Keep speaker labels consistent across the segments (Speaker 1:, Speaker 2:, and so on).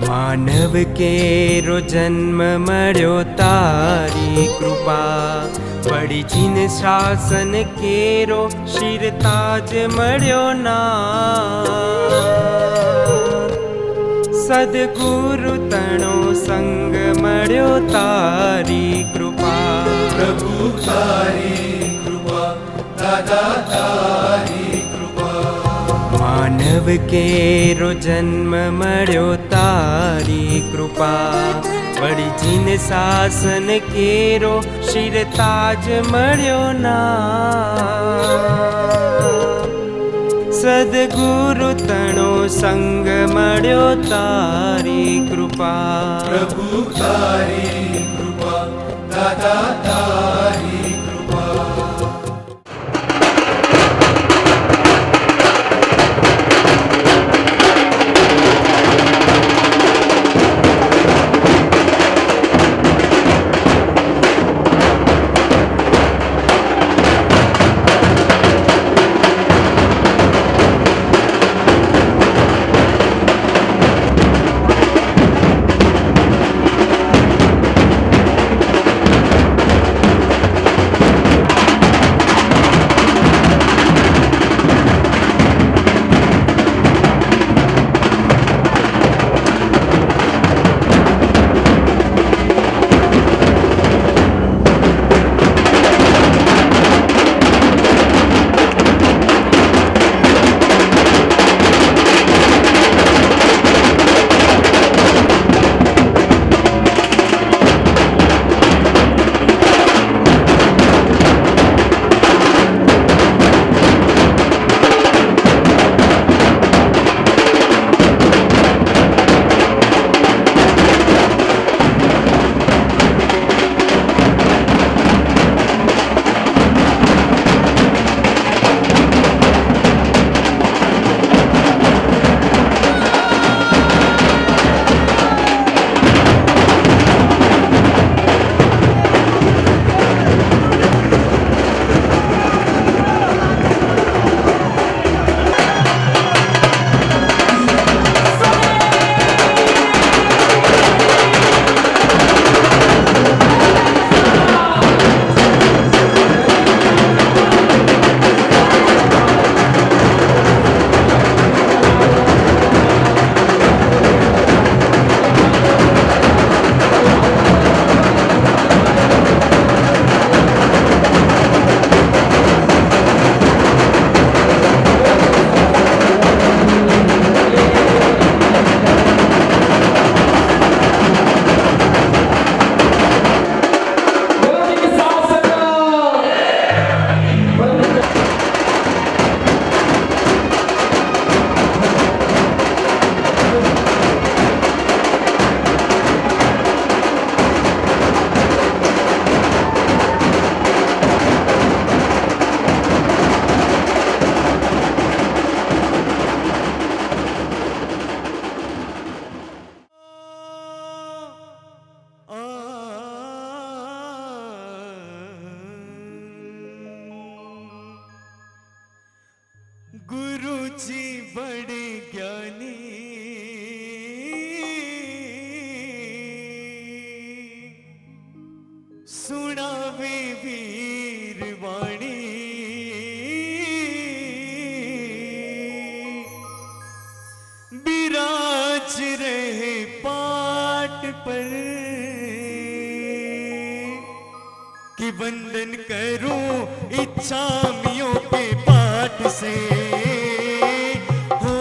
Speaker 1: मानव केरो जन्म मळ्यो तारी कृपा, पड़ी जिन शासन केरो शिरताज मळ्यो ना। सद्गुरु तणो संग मळ्यो तारी कृपा।
Speaker 2: प्रभु तारी कृपा, दादा तारी कृपा।
Speaker 1: मानव केरो जन्म मळ्यो तारी कृपा, पड़ी जिन शासन केरो शिरताज मळ्यो ना। सद्गुरु तणो संग मळ्यो तारी कृपा।
Speaker 2: प्रभु तारी कृपा, दादा तारी कृपा।
Speaker 1: गुरु जी बड़े ज्ञानी, सुनावे वीर वाणी। बिराज रहे पाट पर, कि वंदन करूं इच्छामियों के पाठ से। हो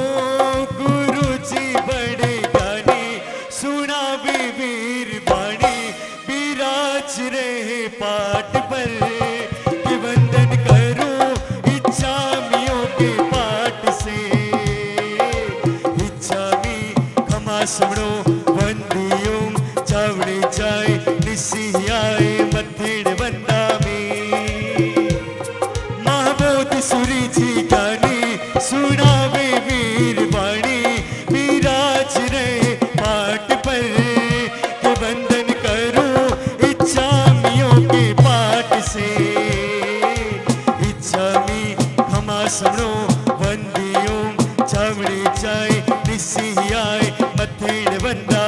Speaker 1: गुरु जी बड़े ज्ञानी, सुनावे वीर वाणी। बिराज रहे पाट पर, कि वंदन करूं इच्छामियों के पाठ से। इच्छामी खमा सुनो वंदियों, चावड़े जाए निसियाए मथेड़ वंदा में। महाबोध सुरी जी गानी, सुनावे वीर वाणी। बिराज रहे पाट पर, कि वंदन करूं इच्छामियों के पाठ से। इच्छामी खमा सुनो वंदियों, चावड़े जाए निसियाए मथेड़ वंदा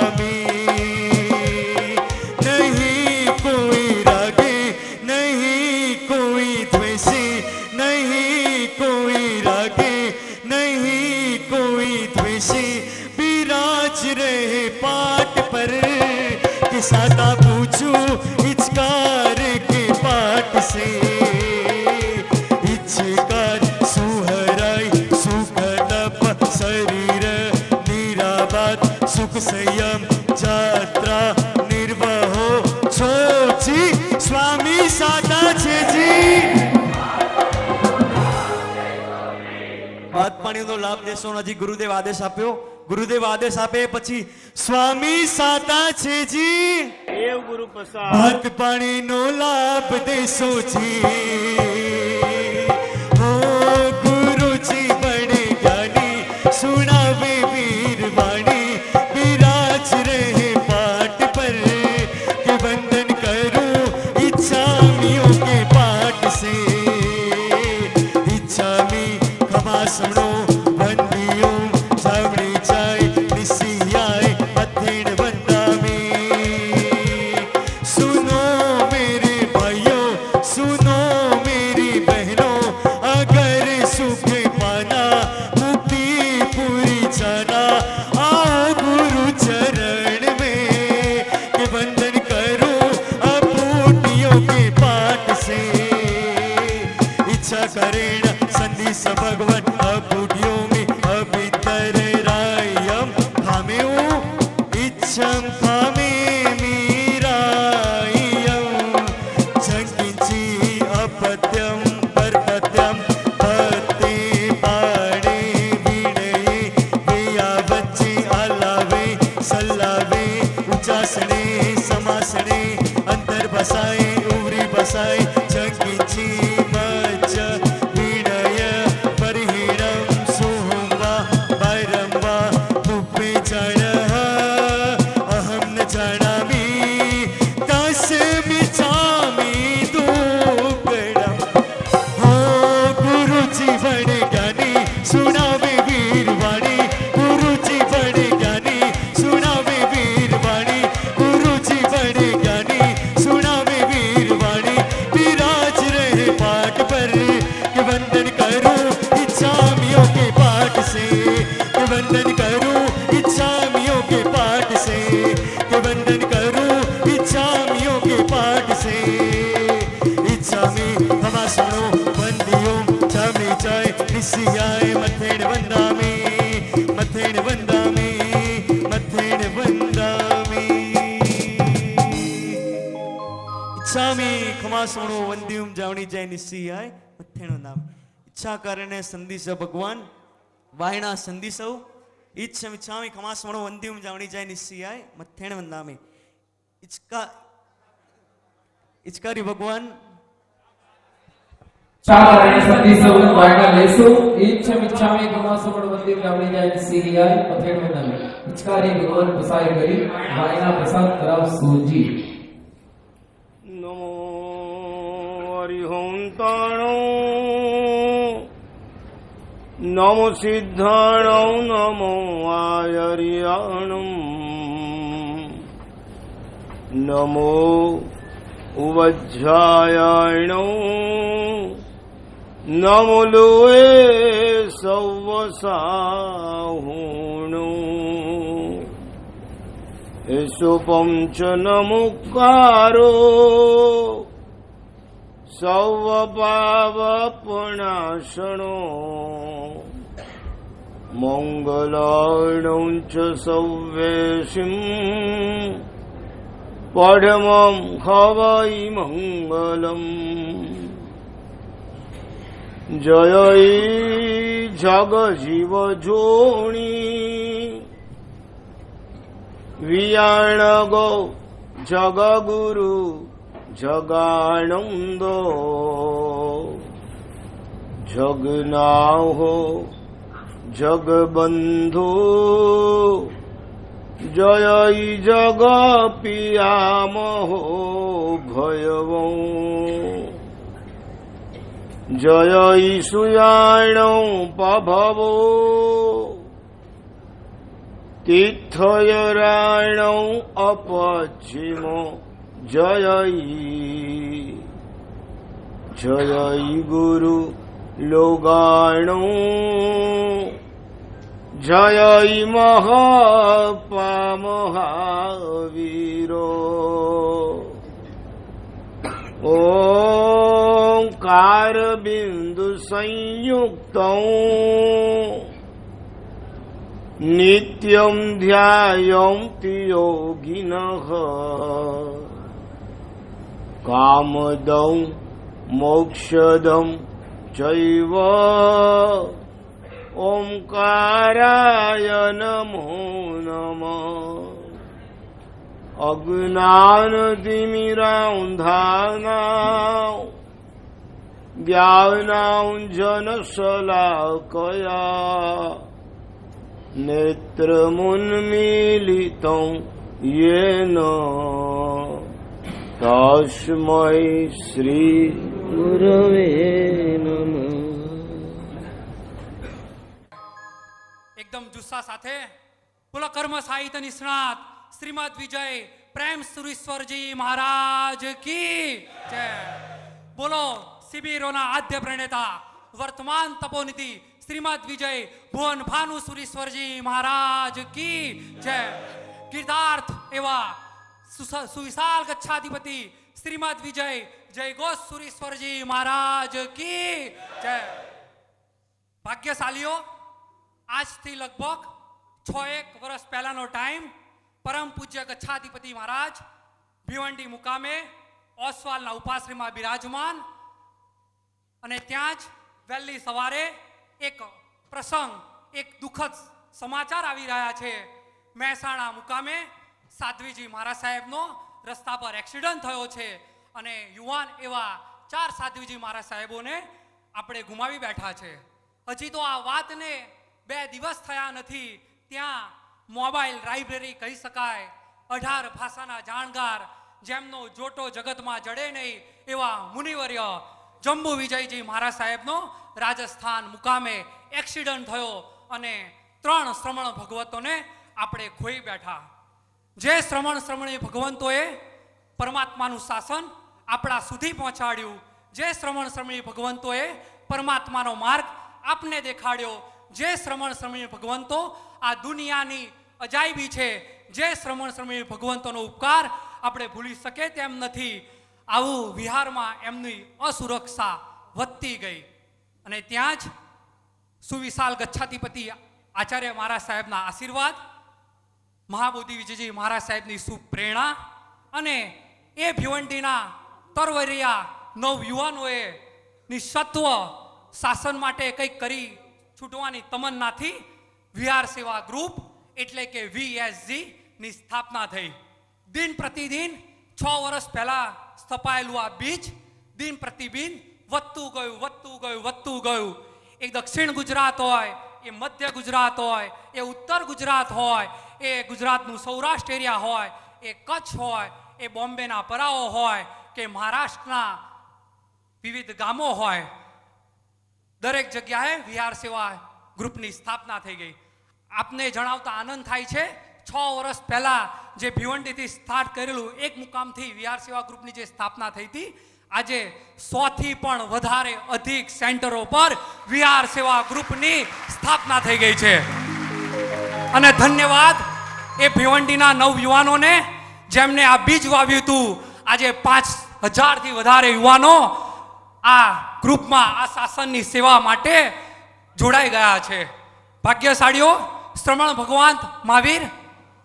Speaker 1: विराज रहे पाट पर कि सादा पूछूं इचकार के पाट से इच्छकार सुहराई सुखद शरीर निराबाद सुख संयम जात्रा निर्वहो छोची स्वामी सादा छे जी વાત પાણીનો લાભ લેશો હજી ગુરુદેવ આદેશ આપ્યો ગુરુદેવ આદેશ આપે પછી સ્વામી સાતા છે જી
Speaker 3: દેવ ગુરુ પ્રસાદ
Speaker 1: ભાત પાણીનો લાભ દેશો જી ઓ ગુરુજી બડે જ્ઞાની સુણાવે વીરવાણી વિરાજ રહે પાટ પર કે વંદન કરું इच्छामियों के पाठ से इच्छामी खमा समणो वंदियों जावणी जाय निसियाय अथेण वंदामी सुनो मेरे भाइयों सुनो मेरी बहनों अगर सुख पाना मुक्ति पूरी जाना आओ गुरु चरण में कि वंदन करो अबूटियों के पाठ से इच्छा करेण संदेश भगवान अबूटियों में अभितर रायम खामे इच्छम खामे मीरायम झंकिंची अपत्यम परपत्यम पते पाड़े वीणे विया बच्चे आलावे सल्लावे उचासणे समासणे अंतर बसाए उवरी बसाए झंकिंची मज्ज विनय परिहीणम सुहुंवा बैरंवा तुप्पे जण अहम न जानामि तस्मि चामि दुक्कडम हो गुरुजी बड़े ज्ञानी सुनावे वीरवाणी गुरुजी बड़े ज्ञानी सुनावे वीरवाणी गुरुजी बड़े ज्ञानी सुनावे वीरवाणी विराज रहे पाठ पर कि वंदन करूं इच्छामियों के पाठ से कि वंदन करूं इच्छामियों के पाठ से कि वंदन करूं इच्छामियों के पाठ से इच्छामि हमा सुनो वंदियों चामड़ी चाय निसियाय मथेण वंदामी मथेण वंदामी मथेण वंदामी इच्छामि खमा सुनो वंदियों जावणी जाय निसियाय मथेण वंदामी इच्छा करने संदिस भगवान वायणा संदिसौ इच्छम इच्छामि खमा सुनो वंदियों जावणी जाय निसियाय मथेण वंदामी इच्छका इच्छकारी भगवान
Speaker 4: ચારણ સંદેશો વાયડા લેસો ઈચ્છમ ઇચ્છામે ગમાસમણ મંદિર ગામડી જાય સીરિયાય પથેણ વંદન ઇચ્છકારી ભગવાન પ્રસાય કરી વાયના પ્રસાદ કરાવ સોજી
Speaker 3: નમો હરિહંતાણો નમો સિદ્ધાણો નમો આયર્યાણમ નમો ઉવજ્જાયાણો નમો લોએ સૌવસાહુણો એસો પંચ નમુકારો સૌવ પાવપણાશણો મંગલાર્ણં ચ સૌવેશિમ પડમં હવૈ મંગલમ જય જગ જીવ જોણી વિયાણ ગો જગ ગુરુ જગાનંદો જગનાહો જગબંધો જય જગ પિયામહો ભયવો જય સુયાણો પભવો તીર્થયરાણો અપશ્ચિમો જય જય ગુરુ લોગાણો જય મહાવીરો ઓંકાર બિંદુ સંયુક્ત નિત્યમ ધ્યાયંતિ યોગિનઃ કામદં મોક્ષદં ચૈવ ઓંકારાય નમો નમઃ અજ્ઞાનતિમિરાંધાનાં જ્ઞાનાંજનશલાકયા નેત્રముન્મીલિतं येन તસ્મૈ શ્રી ગુરવે નમઃ.
Speaker 5: એકદમ જુસ્સા સાથે બોલો કર્મ સાહિત્ય નિષ્ણાત શ્રીમદ વિજય પ્રેમ સુરેશ્વરજી મહારાજ કી જય. બોલો શિબિરોના આદ્ય પ્રણેતા વર્તમાન તપોનિધિ શ્રીમદ વિજય ભુવન ભાનુ સુરેશ્વરજી મહારાજ કી જય. ગીતાર્થ એવા સુવિશાલ ગચ્છાધિપતિ શ્રીમદ વિજય જય ઘોષ સુરેશ્વરજી મહારાજ કી જય. ભાગ્યશાલીઓ, આજથી લગભગ 6-1 વર્ષ પહેલાનો ટાઈમ પરમ પૂજ્ય ગચ્છાધિપતિ મહારાજ ભિવંડી મુકામે ઓસવાલના ઉપાશ્રયમાં બિરાજમાન અને ત્યાં જ વહેલી સવારે એક પ્રસંગ, એક દુઃખદ સમાચાર આવી રહ્યા છે. મહેસાણા મુકામે સાધ્વીજી મહારાજ સાહેબનો રસ્તા પર એક્સિડન્ટ થયો છે અને યુવાન એવા 4 સાધ્વીજી મહારાજ સાહેબોને આપણે ગુમાવી બેઠા છે. હજી તો આ વાતને 2 દિવસ થયા નથી, ત્યાં મોબાઈલ લાઇબ્રેરી કહી શકાય, 18 ભાષાના જાણકાર, જેમનો જોટો જગતમાં જડે નહીં એવા મુનિવર્ય જંબુ વિજયજી મહારાજ સાહેબનો રાજસ્થાન મુકામે એક્સિડન્ટ થયો અને 3 શ્રમણ ભગવતોને આપણે ખોઈ બેઠા. જે શ્રમણી ભગવંતોએ પરમાત્માનું શાસન આપણા સુધી પહોંચાડ્યું, જે શ્રમણી ભગવંતોએ પરમાત્માનો માર્ગ આપને દેખાડ્યો, જે શ્રમણી ભગવંતો આ દુનિયાની અજાયબી છે, જે શ્રમણી ભગવંતોનો ઉપકાર આપણે ભૂલી શકે તેમ નથી. આવું વિહારમાં એમની અસુરક્ષા વધતી ગઈ અને ત્યાં જ સુવિશાલ ગચ્છાધિપતિ આચાર્ય મહારાજ સાહેબના આશીર્વાદ, મહાબોધિ વિજયજી મહારાજ સાહેબની સુપ્રેરણા અને એ ભિવંડીના તરવરિયા નવયુવાનોએ નિસત્વ શાસન માટે કંઈક કરી છૂટવાની તમન્નાથી વિહાર સેવા ગ્રુપ એટલે કે VSG ની સ્થાપના થઈ. દિન પ્રતિદિન 6 વર્ષ પહેલા સ્થપાયેલું આ બીજ દિન પ્રતિદિન વધતું ગયું. એ દક્ષિણ ગુજરાત હોય, એ મધ્ય ગુજરાત હોય, એ ઉત્તર ગુજરાત હોય, એ ગુજરાતનું સૌરાષ્ટ્ર એરિયા હોય, એ કચ્છ હોય, એ બોમ્બેના પરાઓ હોય કે મહારાષ્ટ્રના વિવિધ ગામો હોય, દરેક જગ્યાએ વિહાર સેવા ગ્રુપની સ્થાપના થઈ ગઈ. આપને જણાવતા આનંદ થાય છે, 6 વર્ષ પહેલા જે ભિવંડીથી સ્ટાર્ટ કરેલું એક મુકામથી વિહાર સેવા ગ્રુપની જે સ્થાપના થઈ હતી, આજે 100 થી પણ વધારે અધિક સેન્ટરો પર વિહાર સેવા ગ્રુપની સ્થાપના થઈ ગઈ છે. અને ધન્યવાદ એ ભિવંડીના નવયુવાનોને જેમને આ બીજ વાવ્યું હતું. આજે 5000 થી વધારે યુવાનો આ ગ્રુપમાં આ શાસનની સેવા માટે જોડાઈ ગયા છે. ભાગ્યશાળીઓ, શ્રમણ ભગવાન મહાવીર,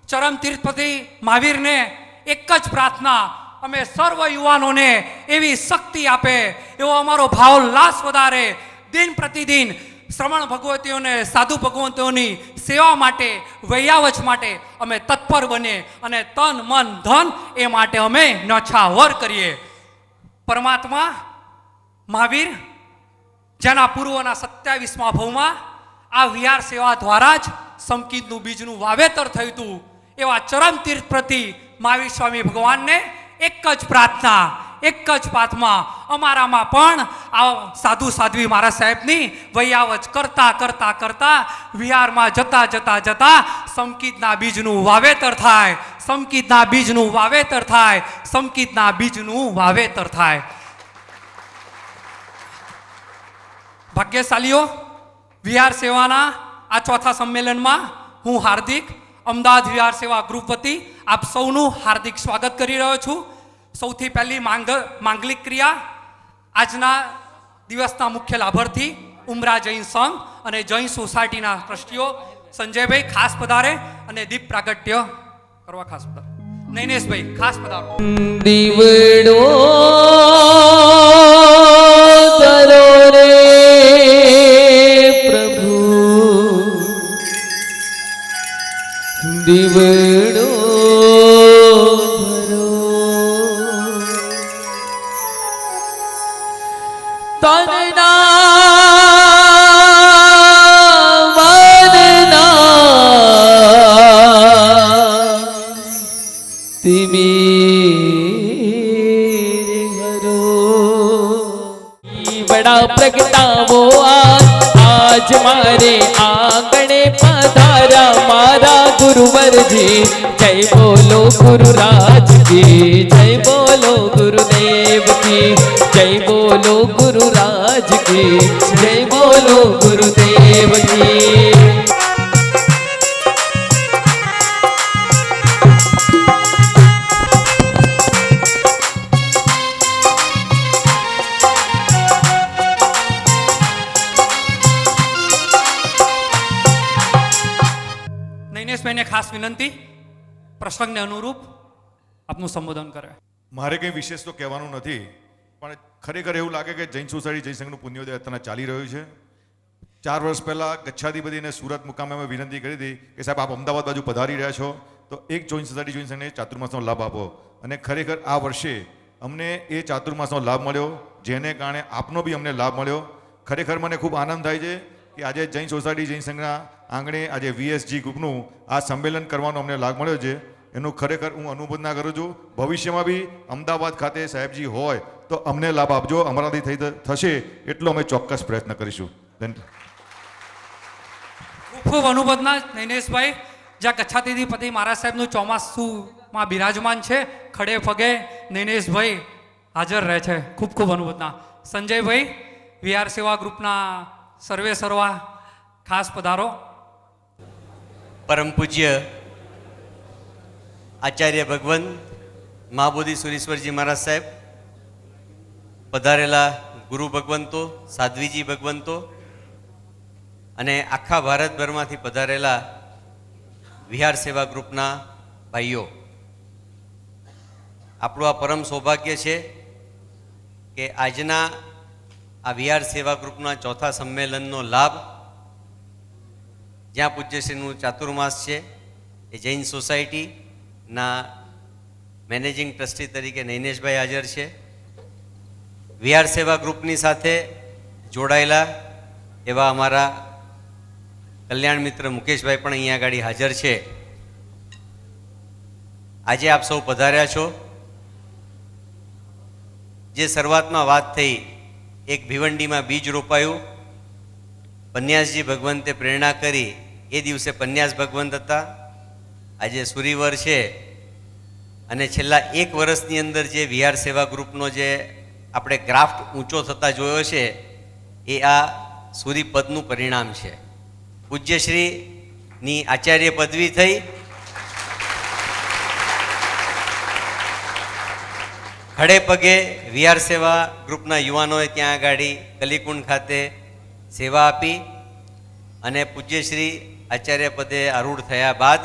Speaker 5: ચરમ તીર્થપતિ મહાવીરને એક જ પ્રાર્થના, અમે સર્વ યુવાનોને એવી શક્તિ આપે, એવો અમારો ભાવોલ્લાસ વધારે, દિન પ્રતિદિન શ્રમણ ભગવતીઓને, સાધુ ભગવંતોની સેવા માટે, વૈયાવચ માટે અમે તત્પર બને અને તન મન ધન એ માટે અમે ન્યોછાવર કરીએ. પરમાત્મા મહાવીર જેના પૂર્વના 27મા ભવમાં આ વિહાર સેવા દ્વારા જ સંકિતનું બીજનું વાવેતર થયું હતું, એવા ચરમ તીર્થપ્રતિ મહાવીર સ્વામી ભગવાનને એક જ પ્રાર્થના, એક જ પાથમાં અમારામાં પણ આ સાધુ સાધ્વી મહારાજ સાહેબની વૈયાવચ કરતા કરતા કરતા વિહારમાં જતા સંકિતના બીજનું વાવેતર થાય, સંકિતના બીજનું વાવેતર થાય, સંકિતના બીજનું વાવેતર થાય. ભાગ્યશાલીઓ, વિહાર સેવાના આ ચોથા સંમેલનમાં હું હાર્દિક અમદાવાદ વિહાર સેવા ગ્રુપ વતી આપ સૌનું હાર્દિક સ્વાગત કરી રહ્યો છું. સૌથી પહેલી માંગલિક ક્રિયા આજના દિવસના મુખ્ય લાભાર્થી ઉમરા જૈન સંઘ અને જૈન સોસાયટીના ટ્રસ્ટીઓ સંજયભાઈ ખાસ પધારે અને દીપ પ્રાગટ્ય કરવા ખાસ પધારે. નૈનેશભાઈ ખાસ પધારો.
Speaker 4: દીવડો કરો રે પ્રભુ, દીવડો ભરો, તનના बड़ा प्रगटावो आज मारे आंगणे पधारा मारा गुरुवर जी. जय बोलो गुरुराज की, जय बोलो गुरुदेव की, जय बोलो गुरुराज की, जय बोलो गुरुदेव की.
Speaker 5: નૈનેશભાઈને ખાસ વિનંતી પ્રસંગને અનુરૂપ આપનું સંબોધન કરે.
Speaker 6: મારે કંઈ વિશેષ તો કહેવાનું નથી, પણ ખરેખર એવું લાગે કે જૈન સોસાયટી જૈન સંઘનું પુણ્યોદય અત્યારે ચાલી રહ્યું છે. 4 વર્ષ પહેલાં ગચ્છાધિપતિને સુરત મુકામે અમે વિનંતી કરી હતી કે સાહેબ આપ અમદાવાદ બાજુ પધારી રહ્યા છો તો એક જૈન સોસાયટી જૈન સંઘને ચાતુર્માસનો લાભ આપો. અને ખરેખર આ વર્ષે અમને એ ચાતુર્માસનો લાભ મળ્યો, જેને કારણે આપનો બી અમને લાભ મળ્યો. ખરેખર મને ખૂબ આનંદ થાય છે કે આજે જૈન સોસાયટી જૈન સંઘના આંગણે આજે VSG ગ્રુપનું આ સંમેલન કરવાનો અમને લાભ મળ્યો છે. એનું ખરેખર હું અનુમોદના કરું છું. ભવિષ્યમાં બી અમદાવાદ ખાતે સાહેબજી હોય તો અમને લાભ આપજો. અમારાથી થશે એટલો અમે ચોક્કસ પ્રયત્ન કરીશું.
Speaker 5: ખૂબ ખૂબ અનુમોદના નૈનેશભાઈ. જ્યાં ગચ્છાધિપતિ મહારાજ સાહેબનું ચોમાસુમાં બિરાજમાન છે, ખડે પગે નૈનેશભાઈ હાજર રહે છે. ખૂબ ખૂબ અનુમોદના. સંજયભાઈ વિહાર સેવા ગ્રુપના સર્વે સર્વા ખાસ પધારો.
Speaker 7: પરમ પૂજ્ય આચાર્ય ભગવંત મહાબોધિ સુરેશ્વરજી મહારાજ સાહેબ, પધારેલા ગુરુ ભગવંતો, સાધ્વીજી ભગવંતો અને આખા ભારતભરમાંથી પધારેલા વિહાર સેવા ગ્રુપના ભાઈઓ, આપણું આ પરમ સૌભાગ્ય છે કે આજના આ વિહાર સેવા ગ્રુપના ચોથા સંમેલનનો લાભ, જ્યાં પૂજ્યશ્રીનું ચાતુર્માસ છે, એ જૈન સોસાયટીના મેનેજિંગ ટ્રસ્ટી તરીકે નૈનેશભાઈ હાજર છે. વિહાર સેવા ગ્રુપની સાથે જોડાયેલા એવા અમારા કલ્યાણ મિત્ર મુકેશભાઈ પણ અહીંયા આગળ હાજર છે. આજે આપ સૌ પધાર્યા છો. જે શરૂઆતમાં વાત થઈ, એક ભિવંડીમાં બીજ રોપાયું, પન્યાસજી ભગવંતે પ્રેરણા કરી, એ દિવસે પન્યાસ ભગવંત હતા, આજે સુરીવર છે. અને છેલ્લા 1 વર્ષની અંદર જે વિહાર સેવા ગ્રુપનો જે આપણે ગ્રાફ્ટ ઊંચો થતા જોયો છે, એ આ સૂરીપદનું પરિણામ છે. પૂજ્યશ્રીની આચાર્ય પદવી થઈ, ખડે પગે વિહાર સેવા ગ્રુપના યુવાનોએ ત્યાં આગળ કલીકુંડ ખાતે સેવા આપી અને પૂજ્યશ્રી આચાર્ય પદે આરૂઢ થયા બાદ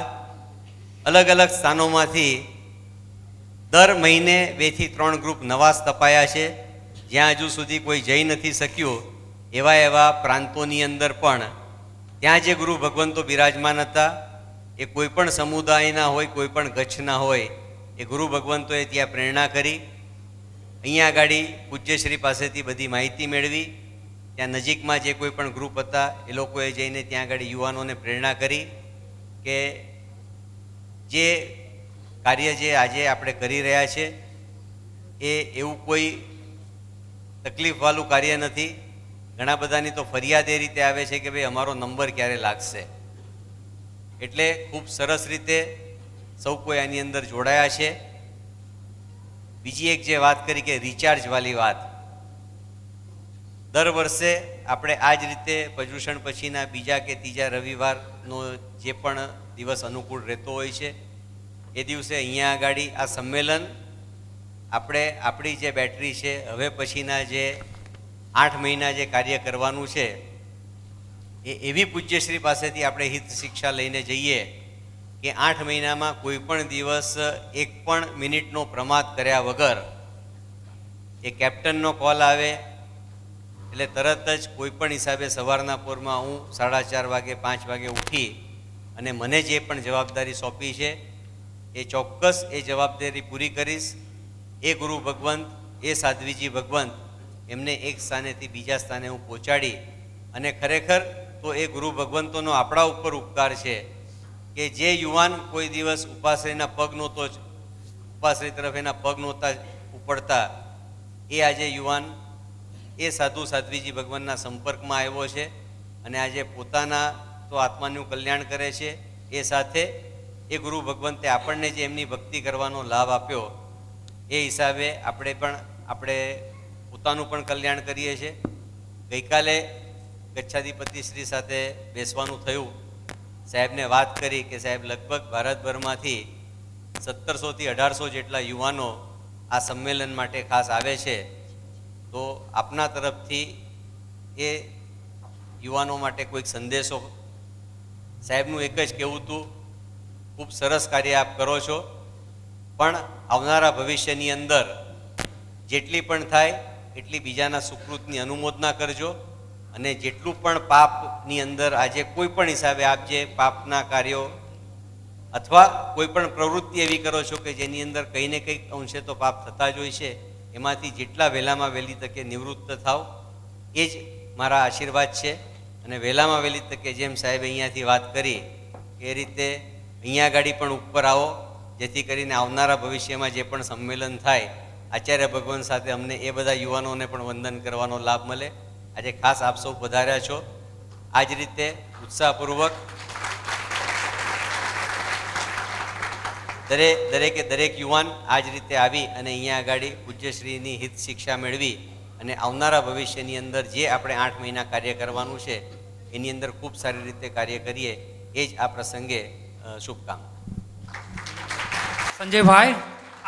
Speaker 7: અલગ અલગ સ્થાનોમાંથી દર મહિને 2 થી 3 ગ્રુપ નવા સ્થપાયા છે. જ્યાં હજુ સુધી કોઈ જઈ નથી શક્યું એવા પ્રાંતોની અંદર પણ ત્યાં જે ગુરુ ભગવંતો બિરાજમાન હતા, એ કોઈ પણ સમુદાયના હોય, કોઈ પણ ગચ્છના હોય, એ ગુરુ ભગવંતોએ ત્યાં પ્રેરણા કરી. અહીંયા આગળ પૂજ્યશ્રી પાસેથી બધી માહિતી મેળવી. ત્યાં નજીકમાં જે કોઈ પણ ગ્રુપ હતા એ લોકોએ જઈને ત્યાં આગળ યુવાનોને પ્રેરણા કરી કે જે કાર્ય જે આજે આપણે કરી રહ્યા છે એ એવું કોઈ તકલીફવાળું કાર્ય નથી. ઘણા બધાની તો ફરિયાદ એ રીતે આવે છે કે ભાઈ અમારો નંબર ક્યારે લાગશે. એટલે ખૂબ સરસ રીતે સૌ કોઈ આની અંદર જોડાયા છે. બીજી એક જે વાત કરી કે રિચાર્જવાળી વાત, દર વર્ષે આપણે આ જ રીતે પર્યુષણ પછીના બીજા કે ત્રીજા રવિવારનો જે પણ દિવસ અનુકૂળ રહેતો હોય છે એ દિવસે અહીંયા આગળ આ સંમેલન આપણે આપણી જે બેટરી છે હવે પછીના જે 8 મહિના જે કાર્ય કરવાનું છે એ એવી પૂજ્યશ્રી પાસેથી આપણે હિત શિક્ષા લઈને જઈએ કે 8 મહિનામાં કોઈ પણ દિવસ એક પણ મિનિટનો પ્રમાદ કર્યા વગર એ કેપ્ટનનો કોલ આવે એટલે તરત જ કોઈ પણ હિસાબે સવારના પોરમાં હું 4:30 વાગે 5 વાગે ઉઠી અને મને જે પણ જવાબદારી સોંપી છે એ ચોક્કસ એ જવાબદારી પૂરી કરીશ. એ ગુરુ ભગવંત, એ સાધ્વીજી ભગવંત એમને એક સ્થાનેથી બીજા સ્થાને હું પહોંચાડી અને ખરેખર તો એ ગુરુ ભગવંતોનો આપણા ઉપર ઉપકાર છે કે જે યુવાન કોઈ દિવસ ઉપાશ્રયના પગ નહોતો જ ઉપાશ્રય તરફ એના પગ નહોતા ઉપડતા એ આજે યુવાન એ સાધુ સાધ્વીજી ભગવાનના સંપર્કમાં આવ્યો છે અને આજે પોતાના તો આત્માનું કલ્યાણ કરે છે, એ સાથે એ ગુરુ ભગવંતે આપણને જે એમની ભક્તિ કરવાનો લાભ આપ્યો એ હિસાબે આપણે પોતાનું પણ કલ્યાણ કરીએ છીએ. ગઈકાલે ગચ્છાધિપતિ શ્રી સાથે બેસવાનું થયું. સાહેબને વાત કરી કે સાહેબ લગભગ ભારતભરમાંથી 1700થી 1800 જેટલા યુવાનો આ સંમેલન માટે ખાસ આવે છે. તો આપના તરફથી એ યુવાનો માટે કોઈક સંદેશો. સાહેબનું એક જ કહેવું હતું, ખૂબ સરસ કાર્ય આપ કરો છો, પણ આવનારા ભવિષ્યની અંદર જેટલી પણ થાય એટલી બીજાના સુકૃતની અનુમોદના કરજો અને જેટલું પણ પાપની અંદર આજે કોઈ પણ હિસાબે આપ જે પાપના કાર્યો અથવા કોઈ પણ પ્રવૃત્તિ એવી કરો છો કે જેની અંદર કંઈ ને કંઈક અંશે તો પાપ થતા જ હોય છે, એમાંથી જેટલા વહેલામાં વહેલી તકે નિવૃત્ત થાવ એ જ મારા આશીર્વાદ છે. અને વહેલામાં વહેલી તકે જેમ સાહેબે અહીંયાથી વાત કરી એ રીતે અહીંયા આગળ પણ ઉપર આવો, જેથી કરીને આવનારા ભવિષ્યમાં જે પણ સંમેલન થાય આચાર્ય ભગવાન સાથે અમને એ બધા યુવાનોને પણ વંદન કરવાનો લાભ મળે. આજે ખાસ આપ સૌ પધાર્યા છો. આ જ રીતે ઉત્સાહપૂર્વક દરેક યુવાન આ જ રીતે આવી અને અહીંયા આગળ પૂજ્યશ્રીની હિત શિક્ષા મેળવી અને આવનારા ભવિષ્યની અંદર જે આપણે 8 મહિના કાર્ય કરવાનું છે એની અંદર ખૂબ સારી રીતે કાર્ય કરીએ એ જ આ પ્રસંગે શુભકામના.
Speaker 5: સંજયભાઈ,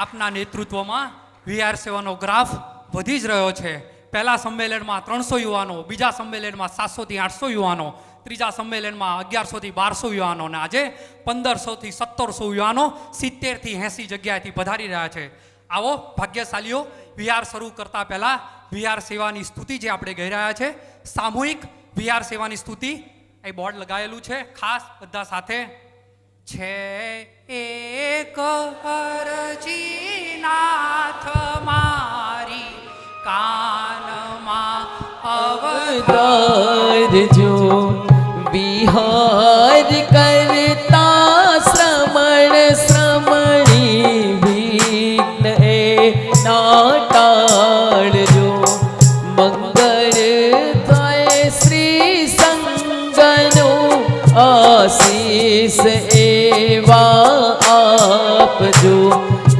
Speaker 5: આપના નેતૃત્વમાં વીઆર સેવાનો ગ્રાફ વધી જ રહ્યો છે. પહેલા સંમેલનમાં 300 યુવાનો, બીજા સંમેલનમાં 700થી 800 યુવાનો, ત્રીજા સંમેલનમાં 1100થી 1200 યુવાનો અને આજે 1500થી 1700 યુવાનો 70થી 80 જગ્યાએથી પધારી રહ્યા છે. આવો ભાગ્યશાલીઓ, વીઆર શરૂ કરતા પહેલા વીઆર સેવાની સ્તુતિ જે આપણે ગઈ રહ્યા છે, સામૂહિક વીઆર સેવાની સ્તુતિ, એ બોર્ડ લગાવેલું છે, ખાસ બધા સાથે છે. એક અરજી નાથ મારી કાનમાં
Speaker 8: અવતારજો, વિહાર કરતા શ્રમણ શ્રમણી વિઘ્ન એ ના ટાળજો. મંગળ થાય શ્રી સંગનું આશીષ એવા આપજો.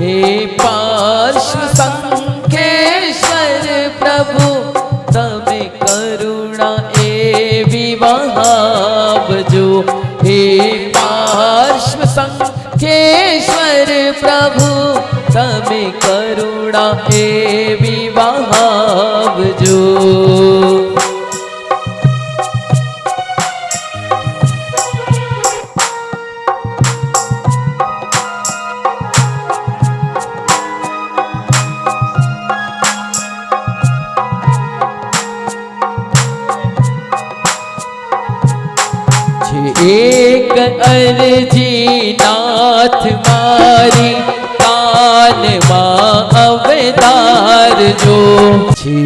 Speaker 8: હે પાર્શ્વ સંખેશ્વર પ્રભુ તમે કરુણા એવી વહાવજો. હે પાર્શ્વ સંખેશ્વર પ્રભુ તમે કરુણા એવી વહાવજો. એક અરજી નાથ મારી કાનમાં અવતારજો. છે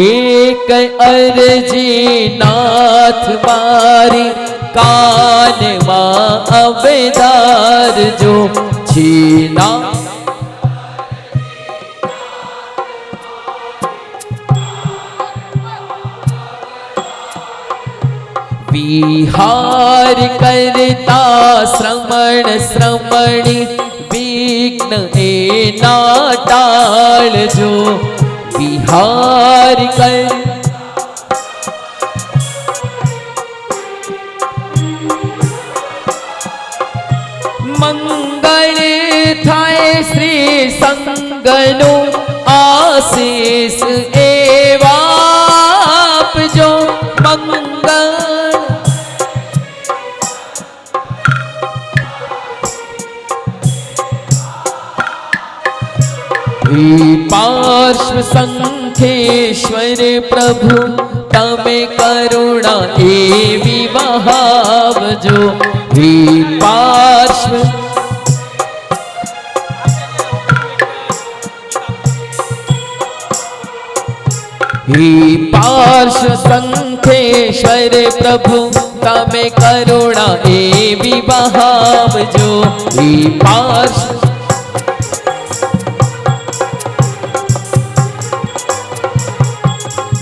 Speaker 8: એક અરજી નાથ મારી કાનમાં અવતારજો. છે ના વિહાર કરતા શ્રમણ શ્રમણી વિઘ્ન એ ના ટાળજો. વિહાર કર થાય શ્રી સંગનું આશીષ એવા આપજો મંગળ પાર્શ્વ સંખેશ્વર પ્રભુ તમે કરુણા એવી વહાવજો પાર્શ્વ પાર્શ્વ સંખેશ્વર પ્રભુ તમે કરુણા એવી વહાવજો પાર્શ્વ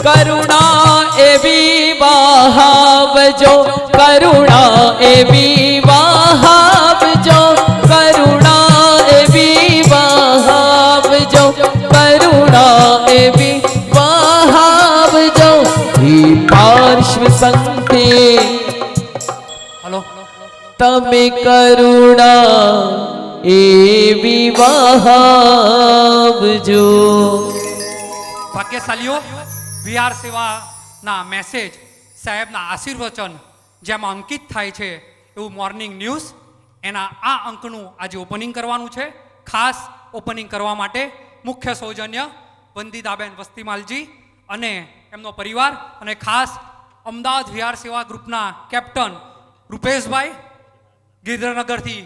Speaker 8: કરુણા એવી વહાવજો કરુણા એવી વહાવજો કરુણા એવી વહાવજો કરુણા એવી વહાવજો પાર્શ્વ સંતે
Speaker 5: હલો
Speaker 8: તમે કરુણા એવી વહાવજો.
Speaker 5: ભાગ્યશાલીઓ વિહાર સેવાના મેસેજ સાહેબના આશીર્વચન જેમાં અંકિત થાય છે એવું મોર્નિંગ ન્યૂઝ એના આ અંકનું આજે ઓપનિંગ કરવાનું છે. ખાસ ઓપનિંગ કરવા માટે મુખ્ય સૌજન્ય વંદિતાબેન વસ્તીમાલજી અને એમનો પરિવાર અને ખાસ અમદાવાદ વિહાર સેવા ગ્રુપના કેપ્ટન રૂપેશભાઈ, ગિરધરનગરથી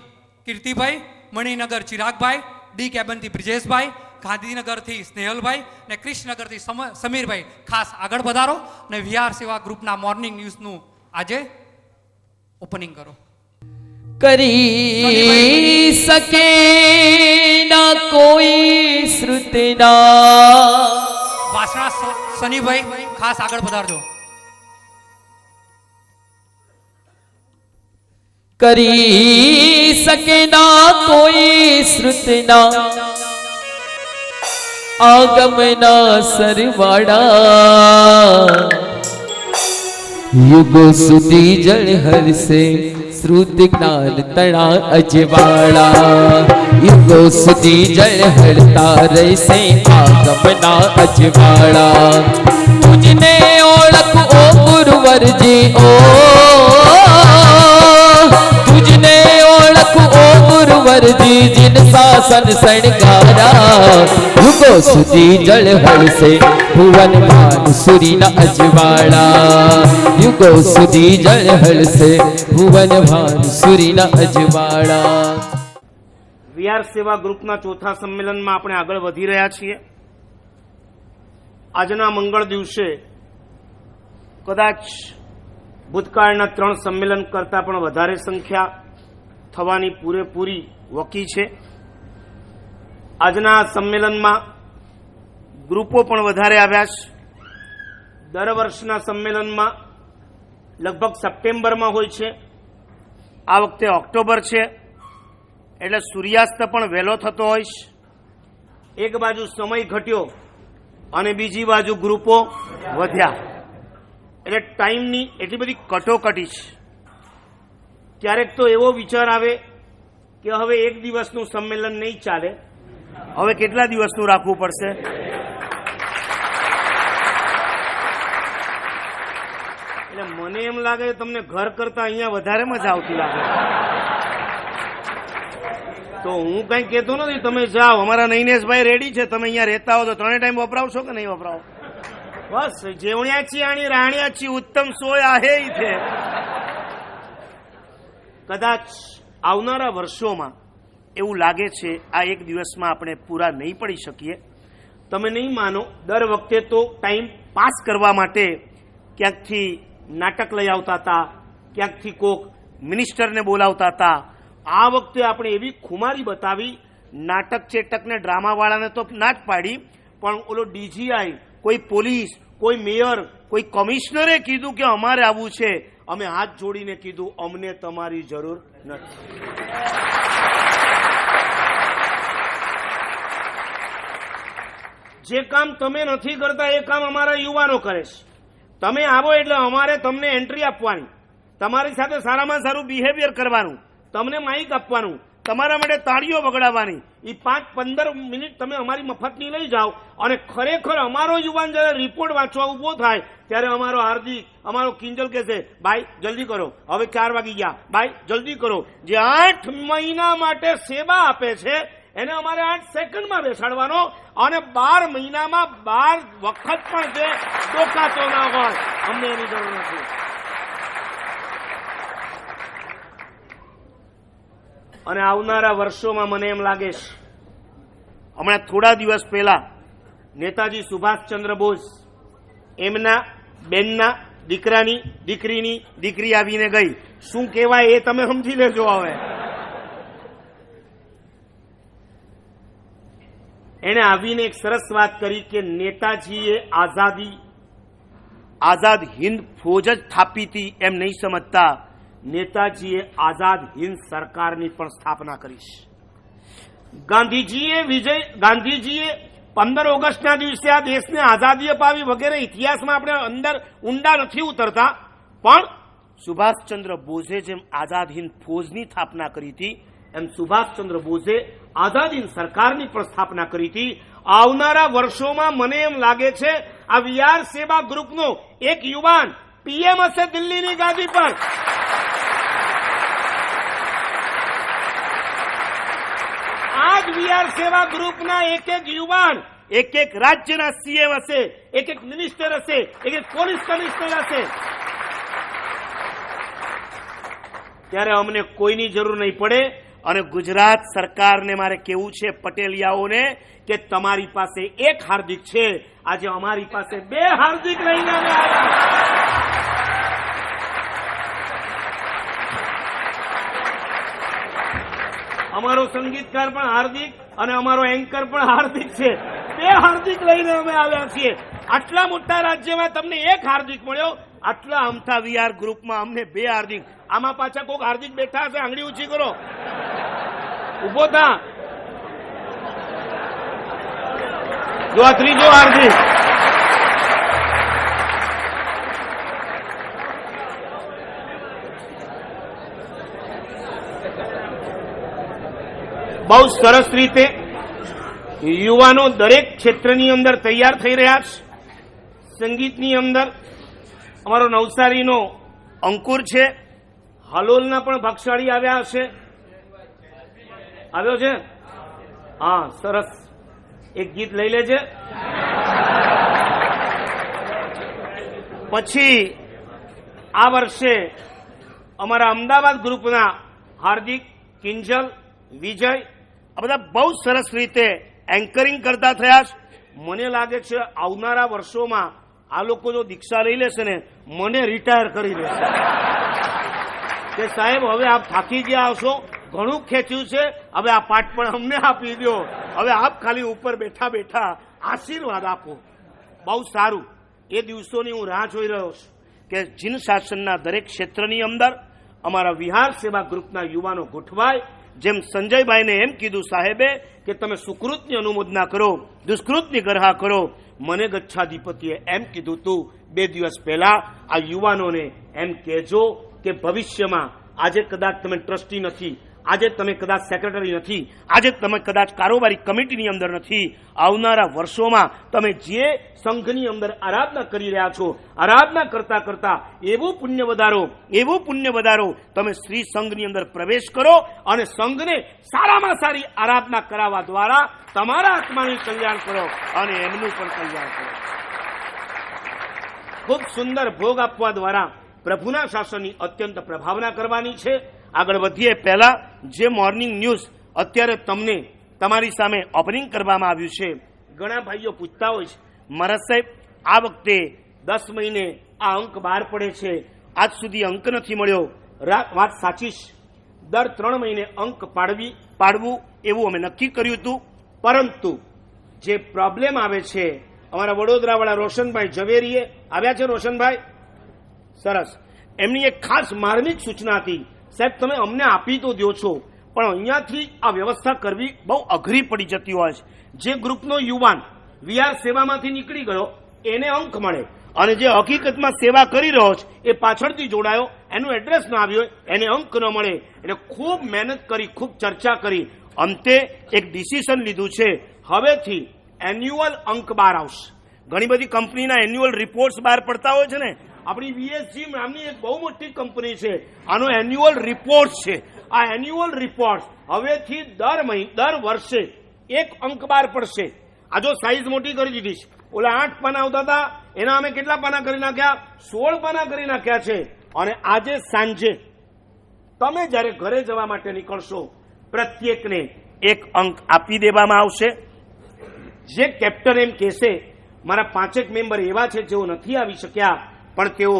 Speaker 5: કીર્તિભાઈ, મણિનગર ચિરાગભાઈ, ડી કેબનથી બ્રિજેશભાઈ, ગાંધીનગરથી સ્નેહલભાઈ ને કૃષ્ણનગરથી સમીરભાઈ ખાસ આગળ વધારો ને વિહાર સેવા ગ્રુપના મોર્નિંગ ન્યૂઝનું આજે ઓપનિંગ કરો.
Speaker 8: કરી શકે ના કોઈ શ્રુતના
Speaker 5: વાસણા સનીભાઈ ખાસ આગળ વધારજો.
Speaker 8: કરી શકે ના કોઈ શ્રુતના આગમના સરવાળા યુગો સુધી જળ હરસે શ્રુત જ્ઞાન તણા અજવાળા યુગો સુધી જળ હરતા રહેશે આગમના અજવાળા તુજને ઓળખ ઓ ગુરુવરજી ઓ તુજને ઓળખ ઓ ગુરુવરજી जिन शासन शणगारा युगो સુધી જળ હળશે ભુવન ભાન સુરીના અજવાળા યુગો સુધી જળ હળશે ભુવન ભાન સુરીના અજવાળા.
Speaker 3: વિહાર સેવા ગ્રુપના ચોથા સંમેલનમાં આપણે આગળ વધી રહ્યા છીએ. આજના મંગળ દિવસે કદાચ ભૂતકાળના 3 સંમેલન કરતાં પણ વધારે સંખ્યા થવાની પૂરેપૂરી વકી છે. આજના સંમેલનમાં ગ્રુપો પણ વધારે આવ્યા છે. દર વર્ષના સંમેલનમાં લગભગ સપ્ટેમ્બરમાં હોય છે. આ વખતે ઓક્ટોબર છે એટલે સૂર્યાસ્ત પણ વહેલો થતો હોય છે. એક બાજુ સમય ઘટ્યો અને બીજી બાજુ ગ્રુપો વધ્યા એટલે ટાઈમની એટલી બધી કટોકટી છે. ક્યારેક તો એવો વિચાર આવે કે હવે એક દિવસનું સંમેલન નહીં ચાલે, હવે કેટલા દિવસનું રાખવું પડશે. એટલે મને એમ લાગે તમને ઘર કરતા અહીંયા વધારે મજા આવતી લાગે. તો હું કઈ કહેતો નથી, તમે જાઓ. અમારા નૈનેશભાઈ રેડી છે, તમે અહીંયા રહેતા હો તો 3 ટાઈમ વપરાવશો કે નહીં વપરાવો? બસ જેવણ્યા છી આણી રાણ્યા છી ઉત્તમ સોય આહે છે. કદાચ આવનારા વર્ષોમાં એવું લાગે છે આ એક દિવસમાં આપણે પૂરા નહીં પડી શકીએ. તમે નહીં માનો, દર વખતે તો ટાઈમ પાસ કરવા માટે ક્યાંકથી નાટક લઈ આવતા હતા, ક્યાંકથી કોક મિનિસ્ટરને બોલાવતા હતા. આ વખતે આપણે એવી ખુમારી બતાવી, નાટક ચેટકને ડ્રામાવાળાને તો ના જ પાડી, પણ ઓલો ડીજીઆઈ, કોઈ પોલીસ, કોઈ મેયર, કોઈ કમિશનરે કીધું કે અમારે આવવું છે. અમે હાથ જોડીને કીધું અમને તમારી જરૂર નથી. જે કામ તમે નથી કરતા એ કામ અમારા યુવાનો કરે છે. તમે આવો એટલે અમારે તમને એન્ટ્રી આપવાની, તમારી સાથે સારામાં સારું બિહેવિયર કરવાનું, તમને માઇક આપવાનું, તમારા માટે તાળીઓ વગડાવવાની. એ 5-15 મિનિટ તમે અમારી મફતની લઈ જાઓ અને ખરેખર અમારો યુવાન જ્યારે રિપોર્ટ વાંચવા ઊભો થાય ત્યારે અમારો હાર્દિક, અમારો કિંજલ કહેશે, ભાઈ જલ્દી કરો, હવે 4 વાગી ગયા, ભાઈ જલ્દી કરો. જે 8 મહિના માટે સેવા આપે છે એને અમારે 8 સેકન્ડમાં બેસાડવાનો અને 12 મહિનામાં 12 વખત પણ જે ડોકાતો ના હોય અમને એની જરૂર નથી. અને આવનારા વર્ષોમાં મને એમ લાગે છે, હમણાં થોડા દિવસ પહેલા નેતાજી સુભાષચંદ્ર બોઝ એમના બેનના દીકરીની દીકરી આવીને ગઈ. શું કહેવાય એ તમે સમજી લેજો. હવે એને આવીને એક સરસ વાત કરી કે નેતાજીએ આઝાદ હિન્દ ફોજ જ સ્થાપી હતી એમ નહીં સમજતા, નેતાજીએ આઝાદ હિન્દ સરકારની પણ સ્થાપના કરી છે. ગાંધીજીએ 15 ઓગસ્ટના દિવસે આ દેશને આઝાદી અપાવી વગેરે ઇતિહાસમાં આપણે અંદર ઊંડા નથી ઉતરતા, પણ સુભાષચંદ્ર બોઝે જેમ આઝાદ હિન્દ ફોજની સ્થાપના કરી હતી એમ સુભાષચંદ્ર બોઝે આઝાદ હિન્દ સરકારની પણ સ્થાપના કરી હતી. આવનારા વર્ષોમાં મને એમ લાગે છે આ વીઆર સેવા ગ્રુપનો એક યુવાન પીએમ હશે દિલ્હીની ગાદી પર. આજ વીઆર સેવા ગ્રુપના એક યુવાન એક રાજ્યના સીએમ હશે, એક મિનિસ્ટર હશે, એક પોલીસ કમિશનર હશે. ત્યારે અમને કોઈની જરૂર નહીં પડે. અને ગુજરાત સરકારને મારે કેવું છે, પટેલિયાઓને, કે તમારી પાસે એક હાર્દિક છે, આજે અમારી પાસે 2 હાર્દિક લઈને આવ્યા. અમારો સંગીતકાર પણ હાર્દિક અને અમારો એન્કર પણ હાર્દિક છે. 2 હાર્દિક લઈને અમે આવ્યા છીએ. આટલા મોટા રાજ્યમાં તમને 1 હાર્દિક મળ્યો, આટલા અમથા વીઆર ગ્રુપમાં અમને 2 હાર્દિક. આમાં પાછા કોઈક હાર્દિક બેઠા હશે, આંગળી ઊંચી કરો, ઉભો થા. જો આ 3જો હાર્દિક. બહુ સરસ રીતે યુવાનો દરેક ક્ષેત્રની અંદર તૈયાર થઈ રહ્યા છે. સંગીતની અંદર અમારો નવસારીનો અંકુર છે, હાલોલના પણ ભાગશાળી આવ્યા હશે. આવ્યો છે? હા, સરસ. એક ગીત લઈ લેજે. પછી આ વર્ષે અમારા અમદાવાદ ગ્રુપના હાર્દિક, કિંજલ, વિજય આ બધા બહુ સરસ રીતે એન્કરિંગ કરતા થયા છે. મને લાગે છે આવનારા વર્ષોમાં આ લોકો જો દીક્ષા લઈ લેશે ને મને રિટાયર કરી દેશે કે સાહેબ હવે આપ થાકી ગયા હશો, ઘણું ખેંચ્યું છે, હવે આ પાઠ પણ અમને આપી દો, હવે આપ ખાલી ઉપર બેઠા બેઠા આશીર્વાદ આપો. બહુ સારું. એ દિવસોની હું રાહ જોઈ રહ્યો છું કે જીન શાસનના દરેક ક્ષેત્રની અંદર અમારા વિહાર સેવા ગ્રુપના યુવાનો ગોઠવાય. જેમ સંજયભાઈને એમ કીધું સાહેબે કે તમે સુકૃતની અનુમોદના કરો, દુષ્કૃતની ગરહા કરો. મને ગચ્છાધિપતિએ એમ કીધું તું 2 દિવસ પહેલા આ યુવાનોને એમ કહેજો કે ભવિષ્યમાં આજે કદાચ તમે ટ્રસ્ટી નથી, આજે તમે કદાચ સેક્રેટરી નથી, આજે તમે કદાચ કારોબારી કમિટીની અંદર નથી, આવનારા વર્ષોમાં તમે જે સંઘની અંદર આરાધના કરી રહ્યા છો, આરાધના કરતા કરતા એવું પુણ્ય વધારો, તમે શ્રી સંઘની અંદર પ્રવેશ કરો અને સંઘને સારામાં સારી આરાધના કરાવવા દ્વારા તમારા આત્માનું કલ્યાણ કરો અને એમનું પણ કલ્યાણ કરો. ખૂબ સુંદર ભોગ આપવા દ્વારા પ્રભુના શાસનની અત્યંત પ્રભાવના કરવાની છે. આગળ વધીએ પહેલા જે મોર્નિંગ ન્યૂઝ અત્યારે તમને તમારી સામે ઓપનિંગ કરવામાં આવ્યું છે, ઘણા ભાઈઓ પૂછતા હોય છે મહારાજ સાહેબ આ વખતે 10 મહિને આ અંક બહાર પડે છે, આજ સુધી અંક નથી મળ્યો. વાત સાચી છે, દર 3 મહિને અંક પાડવું એવું અમે નક્કી કર્યું હતું, પરંતુ જે પ્રોબ્લેમ આવે છે, અમારા વડોદરાવાળા રોશનભાઈ ઝવેરીએ આવ્યા છે. રોશનભાઈ સરસ. એમની એક ખાસ માર્મિક સૂચના હતી, સાહેબ તમે અમને આપી તો દો છો પણ અહીંયાથી આ વ્યવસ્થા કરવી બહુ અઘરી પડી જતી હોય છે. જે ગ્રુપનો યુવાન વીઆર સેવામાંથી નીકળી ગયો એને અંક મળે અને જે હકીકતમાં સેવા કરી રહ્યો છે એ પાછળથી જોડાયો, એનું એડ્રેસ ના આવ્યું હોય, એને અંક ન મળે, એટલે ખૂબ મહેનત કરી, ખૂબ ચર્ચા કરી, અંતે એક ડિસિઝન લીધું છે, હવેથી એન્યુઅલ અંક બહાર આવશે. ઘણી બધી કંપનીના એન્યુઅલ રિપોર્ટ્સ બહાર પડતા હોય છે ને, આપણી વીએસજી નામની એક બહુ મોટી કંપની છે, આનો એન્યુઅલ રિપોર્ટ છે. આ એન્યુઅલ રિપોર્ટ હવેથી દર વર્ષે એક અંક બહાર પડશે. આ જો સાઈઝ મોટી કરી દીધી છે, ઓલા 8 પાના આવતા હતા એના અમે કેટલા પાના કરી નાખ્યા? 16 પાના કરી નાખ્યા છે. અને આજે સાંજે તમે જ્યારે ઘરે જવા માટે નીકળશો, પ્રત્યેકને એક અંક આપી દેવામાં આવશે. જે કેપ્ટન એમ કહેશે મારા 5 મેમ્બર એવા છે જેઓ નથી આવી શક્યા પણ તેઓ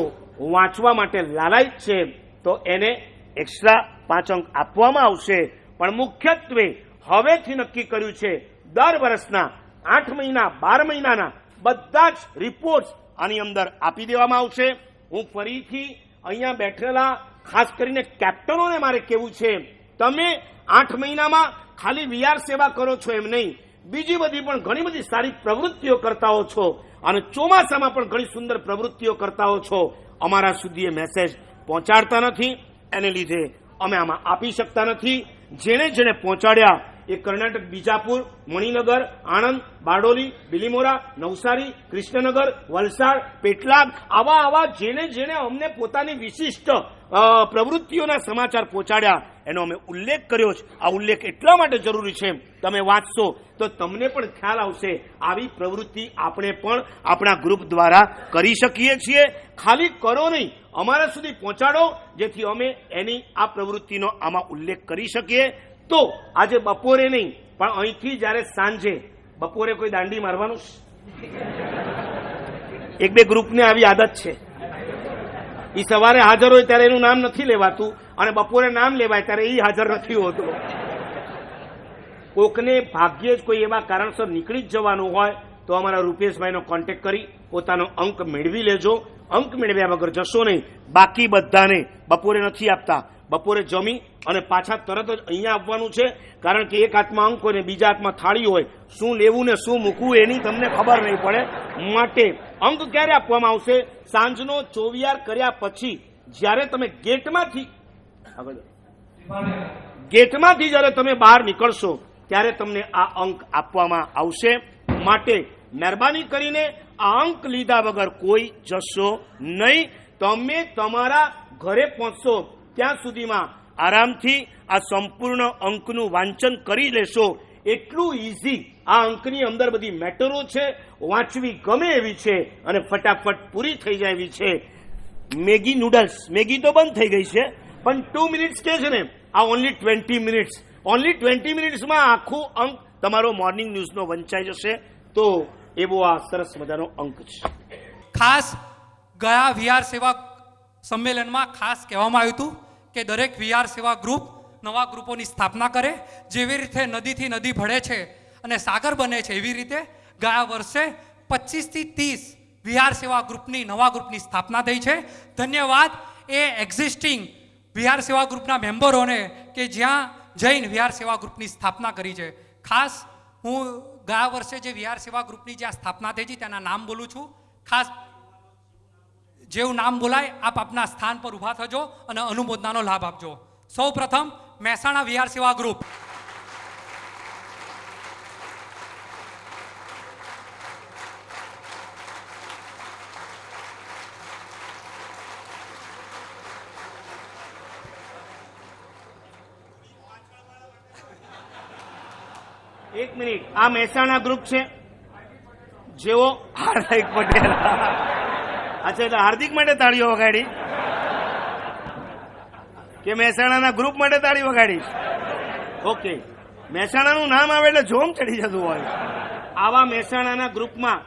Speaker 3: વાંચવા માટે લાલાયિત છે, તો એને એક્સ્ટ્રા 5 અંક આપવામાં આવશે. પણ મુખ્યત્વે હવેથી નક્કી કર્યું છે, દર વર્ષના 8 મહિના 12 મહિનાના બધા જ રિપોર્ટ્સ આની અંદર આપી દેવામાં આવશે. હું ફરીથી અહીંયા બેઠેલા ખાસ કરીને કેપ્ટનોને મારે કહેવું છે, તમે 8 મહિનામાં ખાલી વીઆર સેવા કરો છો એમ નહીં, બીજી બધી પણ ઘણી બધી સારી પ્રવૃત્તિઓ કરતા હો છો, અને ચોમાસામાં પણ ઘણી સુંદર પ્રવૃત્તિઓ કરતા હો છો. અમારા સુધી એ મેસેજ પહોંચાડતા નથી, એને લીધે અમે આમાં આપી શકતા નથી. જેણે જેણે પહોંચાડ્યા એ કર્ણાટક બીજાપુર, મણિનગર, આણંદ, બારડોલી, બિલીમોરા, નવસારી, કૃષ્ણનગર, વલસાડ, પેટલાદ, આવા જેણે જેણે અમને પોતાની વિશિષ્ટ પ્રવૃત્તિઓના સમાચાર પહોંચાડ્યા એનો અમે ઉલ્લેખ કર્યો છે. આ ઉલ્લેખ એટલા માટે જરૂરી છે, તમે વાંચશો તો તમને પણ ખ્યાલ આવશે આવી પ્રવૃત્તિ આપણે પણ આપણા ગ્રુપ દ્વારા કરી શકીએ છીએ. ખાલી કરો નહીં, અમારા સુધી પહોંચાડો, જેથી અમે એની આ પ્રવૃત્તિનો આમાં ઉલ્લેખ કરી શકીએ. તો આજે બપોરે નહીં પણ અહીંથી જ્યારે સાંજે, બપોરે કોઈ દાંડી મારવાનું, એક બે ગ્રુપને આવી આદત છે, એ સવારે હાજર હોય ત્યારે એનું નામ નથી લેવાતું અને બપોરે નામ લેવાય ત્યારે એ હાજર નથી હોતો. કોકને ભાગ્યે જ કોઈ એવા કારણસર નીકળી જ જવાનું હોય તો અમારા રૂપેશભાઈનો કોન્ટેક્ટ કરી પોતાનો અંક મેળવી લેજો. અંક મેળવ્યા વગર જશો નહીં. બાકી બધાને બપોરે નથી આપતા, બપોરે જમી અને પાછા તરત જ અહીંયા આવવાનું છે, કારણ કે એક હાથમાં અંક હોય ને બીજા હાથમાં થાળી હોય, શું લેવું ને શું મૂકવું એની તમને ખબર નહીં પડે. માટે અંક ક્યારે આપવામાં આવશે? સાંજનો ચોવિયાર કર્યા પછી, જ્યારે તમે ગેટમાંથી જ્યારે તમે બહાર નીકળશો ત્યારે તમને આ અંક આપવામાં આવશે. માટે મહેરબાની કરીને આ અંક લીધા વગર કોઈ જશો નહીં. તમે તમારા ઘરે પહોંચશો ત્યાં સુધીમાં આરામથી આ સંપૂર્ણ અંકનું વાંચન કરી લેશો. એટલું ઇઝી આ અંકની અંદર બધી મેટરો છે, વાંચવી ગમે એવી છે અને ફટાફટ પૂરી થઈ જાય એવી છે. મેગી નૂડલ્સ, મેગી તો બંધ થઈ ગઈ છે પણ 2 મિનિટ્સ કે છે ને, આ ઓનલી 20 મિનિટ્સ. ઓનલી 20 મિનિટ્સમાં આખું અંક તમારો મોર્નિંગ ન્યૂઝનો વંચાઈ જશે. તો એવો આ સરસ મજાનો અંક છે.
Speaker 5: ખાસ ગયા વીઆર સેવા સંમેલનમાં ખાસ કહેવામાં આવ્યું હતું કે દરેક વીઆર સેવા ગ્રુપ નવા ગ્રુપોની સ્થાપના કરે. જેવી રીતે નદીથી નદી ભળે છે અને સાગર બને છે, એવી રીતે ગયા વર્ષે 25 થી 30 વીઆર સેવા ગ્રુપની નવા ગ્રુપની સ્થાપના થઈ છે. ધન્યવાદ એ એક્ઝિસ્ટિંગ વીઆર સેવા ગ્રુપના મેમ્બરોને કે જ્યાં જૈન વીઆર સેવા ગ્રુપની સ્થાપના કરી છે. ખાસ હું ગયા વર્ષે જે વીઆર સેવા ગ્રુપની જ્યાં સ્થાપના થઈ છે તેના નામ બોલું છું. ખાસ જેવું નામ બોલાય આપ આપના સ્થાન પર ઊભા થજો અને અનુમોદનાનો લાભ આપજો. સૌ પ્રથમ મહેસાણા વીઆર સેવા ગ્રુપ.
Speaker 3: એક મિનિટ, આ મહેસાણા ગ્રુપ છે જેઓ હાર્દિક પટેલ. અચ્છા, એટલે હાર્દિક માટે તાળીઓ વગાડી કે મહેસાણાના ગ્રુપ માટે તાળી વગાડી? ઓકે, મહેસાણાનું નામ આવે એટલે જોમ ચડી જતું હોય. આવા મહેસાણાના ગ્રુપમાં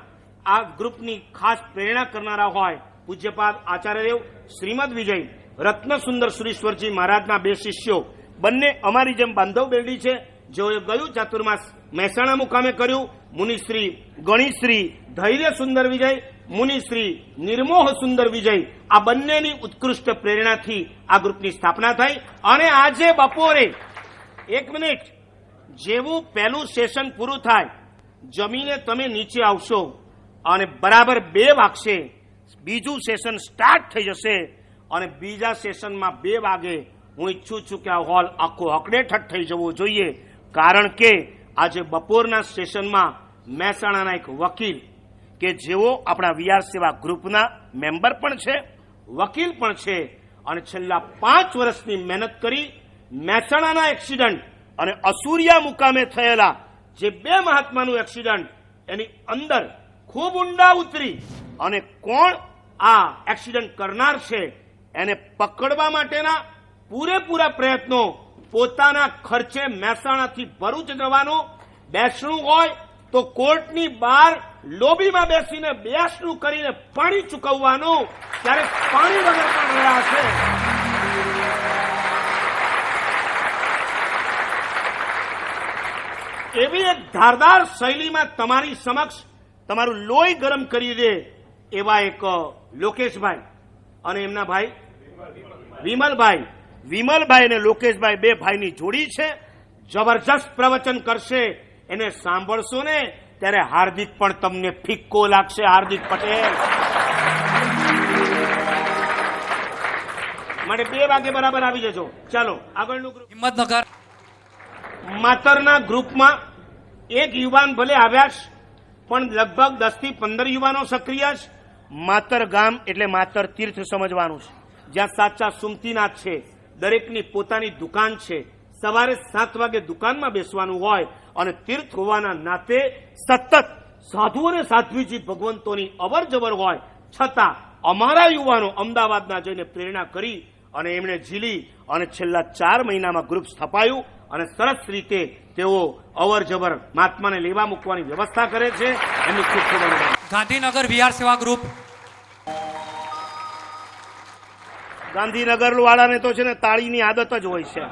Speaker 3: આ ગ્રુપની ખાસ પ્રેરણા કરનારા હોય પૂજ્યપાદ આચાર્યદેવ શ્રીમદ વિજય રત્ન સુંદર સુરેશ્વરજી મહારાજના 2 શિષ્યો, બંને અમારી જેમ બાંધવ બેરડી છે, જેઓએ ગયું ચાતુર્માસ મહેસાણા મુકામે કર્યું. મુનિશ્રી ગણિશ્રી ધૈર્ય સુંદર વિજય, મુનિશ્રી નિર્મોહ સુંદર વિજય, આ બંનેની ઉત્કૃષ્ટ પ્રેરણાથી આ ગ્રુપની સ્થાપના થઈ. અને આજે બપોરે 1 મિનિટ જેવું પહેલું સેશન પૂરું થાય, જમીને તમે નીચે આવશો અને બરાબર 2 વાગશે બીજું સેશન સ્ટાર્ટ થઈ જશે અને બીજા સેશનમાં 2 વાગે હું ઈચ્છું છું કે આ હોલ આખો હકડેઠઠ થઈ જવો જોઈએ, કારણ કે આજે બપોરના સેશનમાં મહેસાણાના એક વકીલ કે જેઓ આપણા વીઆર સેવા ગ્રુપના મેમ્બર પણ છે, વકીલ પણ છે અને છેલ્લા 5 વર્ષની મહેનત કરી મહેસાણાના એક્સિડન્ટ અને અસુરિયા મુકામે થયેલા જે 2 મહાત્માનું એક્સિડન્ટ એની અંદર ખૂબ ઊંડા ઉતરી અને કોણ આ એક્સિડન્ટ કરનાર છે એને પકડવા માટેના પૂરેપૂરા પ્રયત્નો પોતાના ખર્ચે મહેસાણાથી ભરૂચ જવાનું, બેસણું હોય તો કોર્ટની બહાર લોબીમાં બેસીને બેસણું કરીને પાણી ચૂકવવાનું, ત્યારે પાણી વગર પણ રહ્યા છે. એવી એક ધારદાર શૈલીમાં તમારી સમક્ષ તમારું લોહી ગરમ કરી દે એવા એક લોકેશભાઈ અને એમના ભાઈ વિમલભાઈ અને લોકેશભાઈ 2 ભાઈની જોડી છે. જબરજસ્ત પ્રવચન કરશે, એને સાંભળશો ને ત્યારે હાર્દિક પણ તમને ફિક્કો લાગશે. હાર્દિક પટેલ માટે 2 વાગે બરાબર આવી જજો. ચાલો આગળનું ગ્રુપ
Speaker 5: હિંમતનગર
Speaker 3: માતરના ગ્રુપમાં એક યુવાન ભલે આવ્યા છે પણ લગભગ 10 થી 15 યુવાનો સક્રિય છે. માતર ગામ એટલે માતર તીર્થ સમજવાનું છે, જ્યાં સાચા સુમતીનાથ છે. દરેકની પોતાની દુકાન છે. સવારે 7 વાગે દુકાનમાં બેસવાનું હોય અને તીર્થ હોવાના નાતે સતત સાધુ અને સાધ્વીજી ભગવંતોની અવર જવર હોય, છતાં અમારા યુવાનો અમદાવાદના જઈને પ્રેરણા કરી અને એમણે ઝીલી અને છેલ્લા 4 મહિનામાં ગ્રુપ સ્થપાયું અને સરસ રીતે તેઓ અવર જવર મહાત્માને લેવા મૂકવાની વ્યવસ્થા કરે છે. એમની ખૂબ ખૂબ અભિનંદન.
Speaker 5: ગાંધીનગર વીઆર સેવા ગ્રુપ
Speaker 3: ગાંધીનગર વાળાને તો છે ને તાળીની આદત જ હોય છે.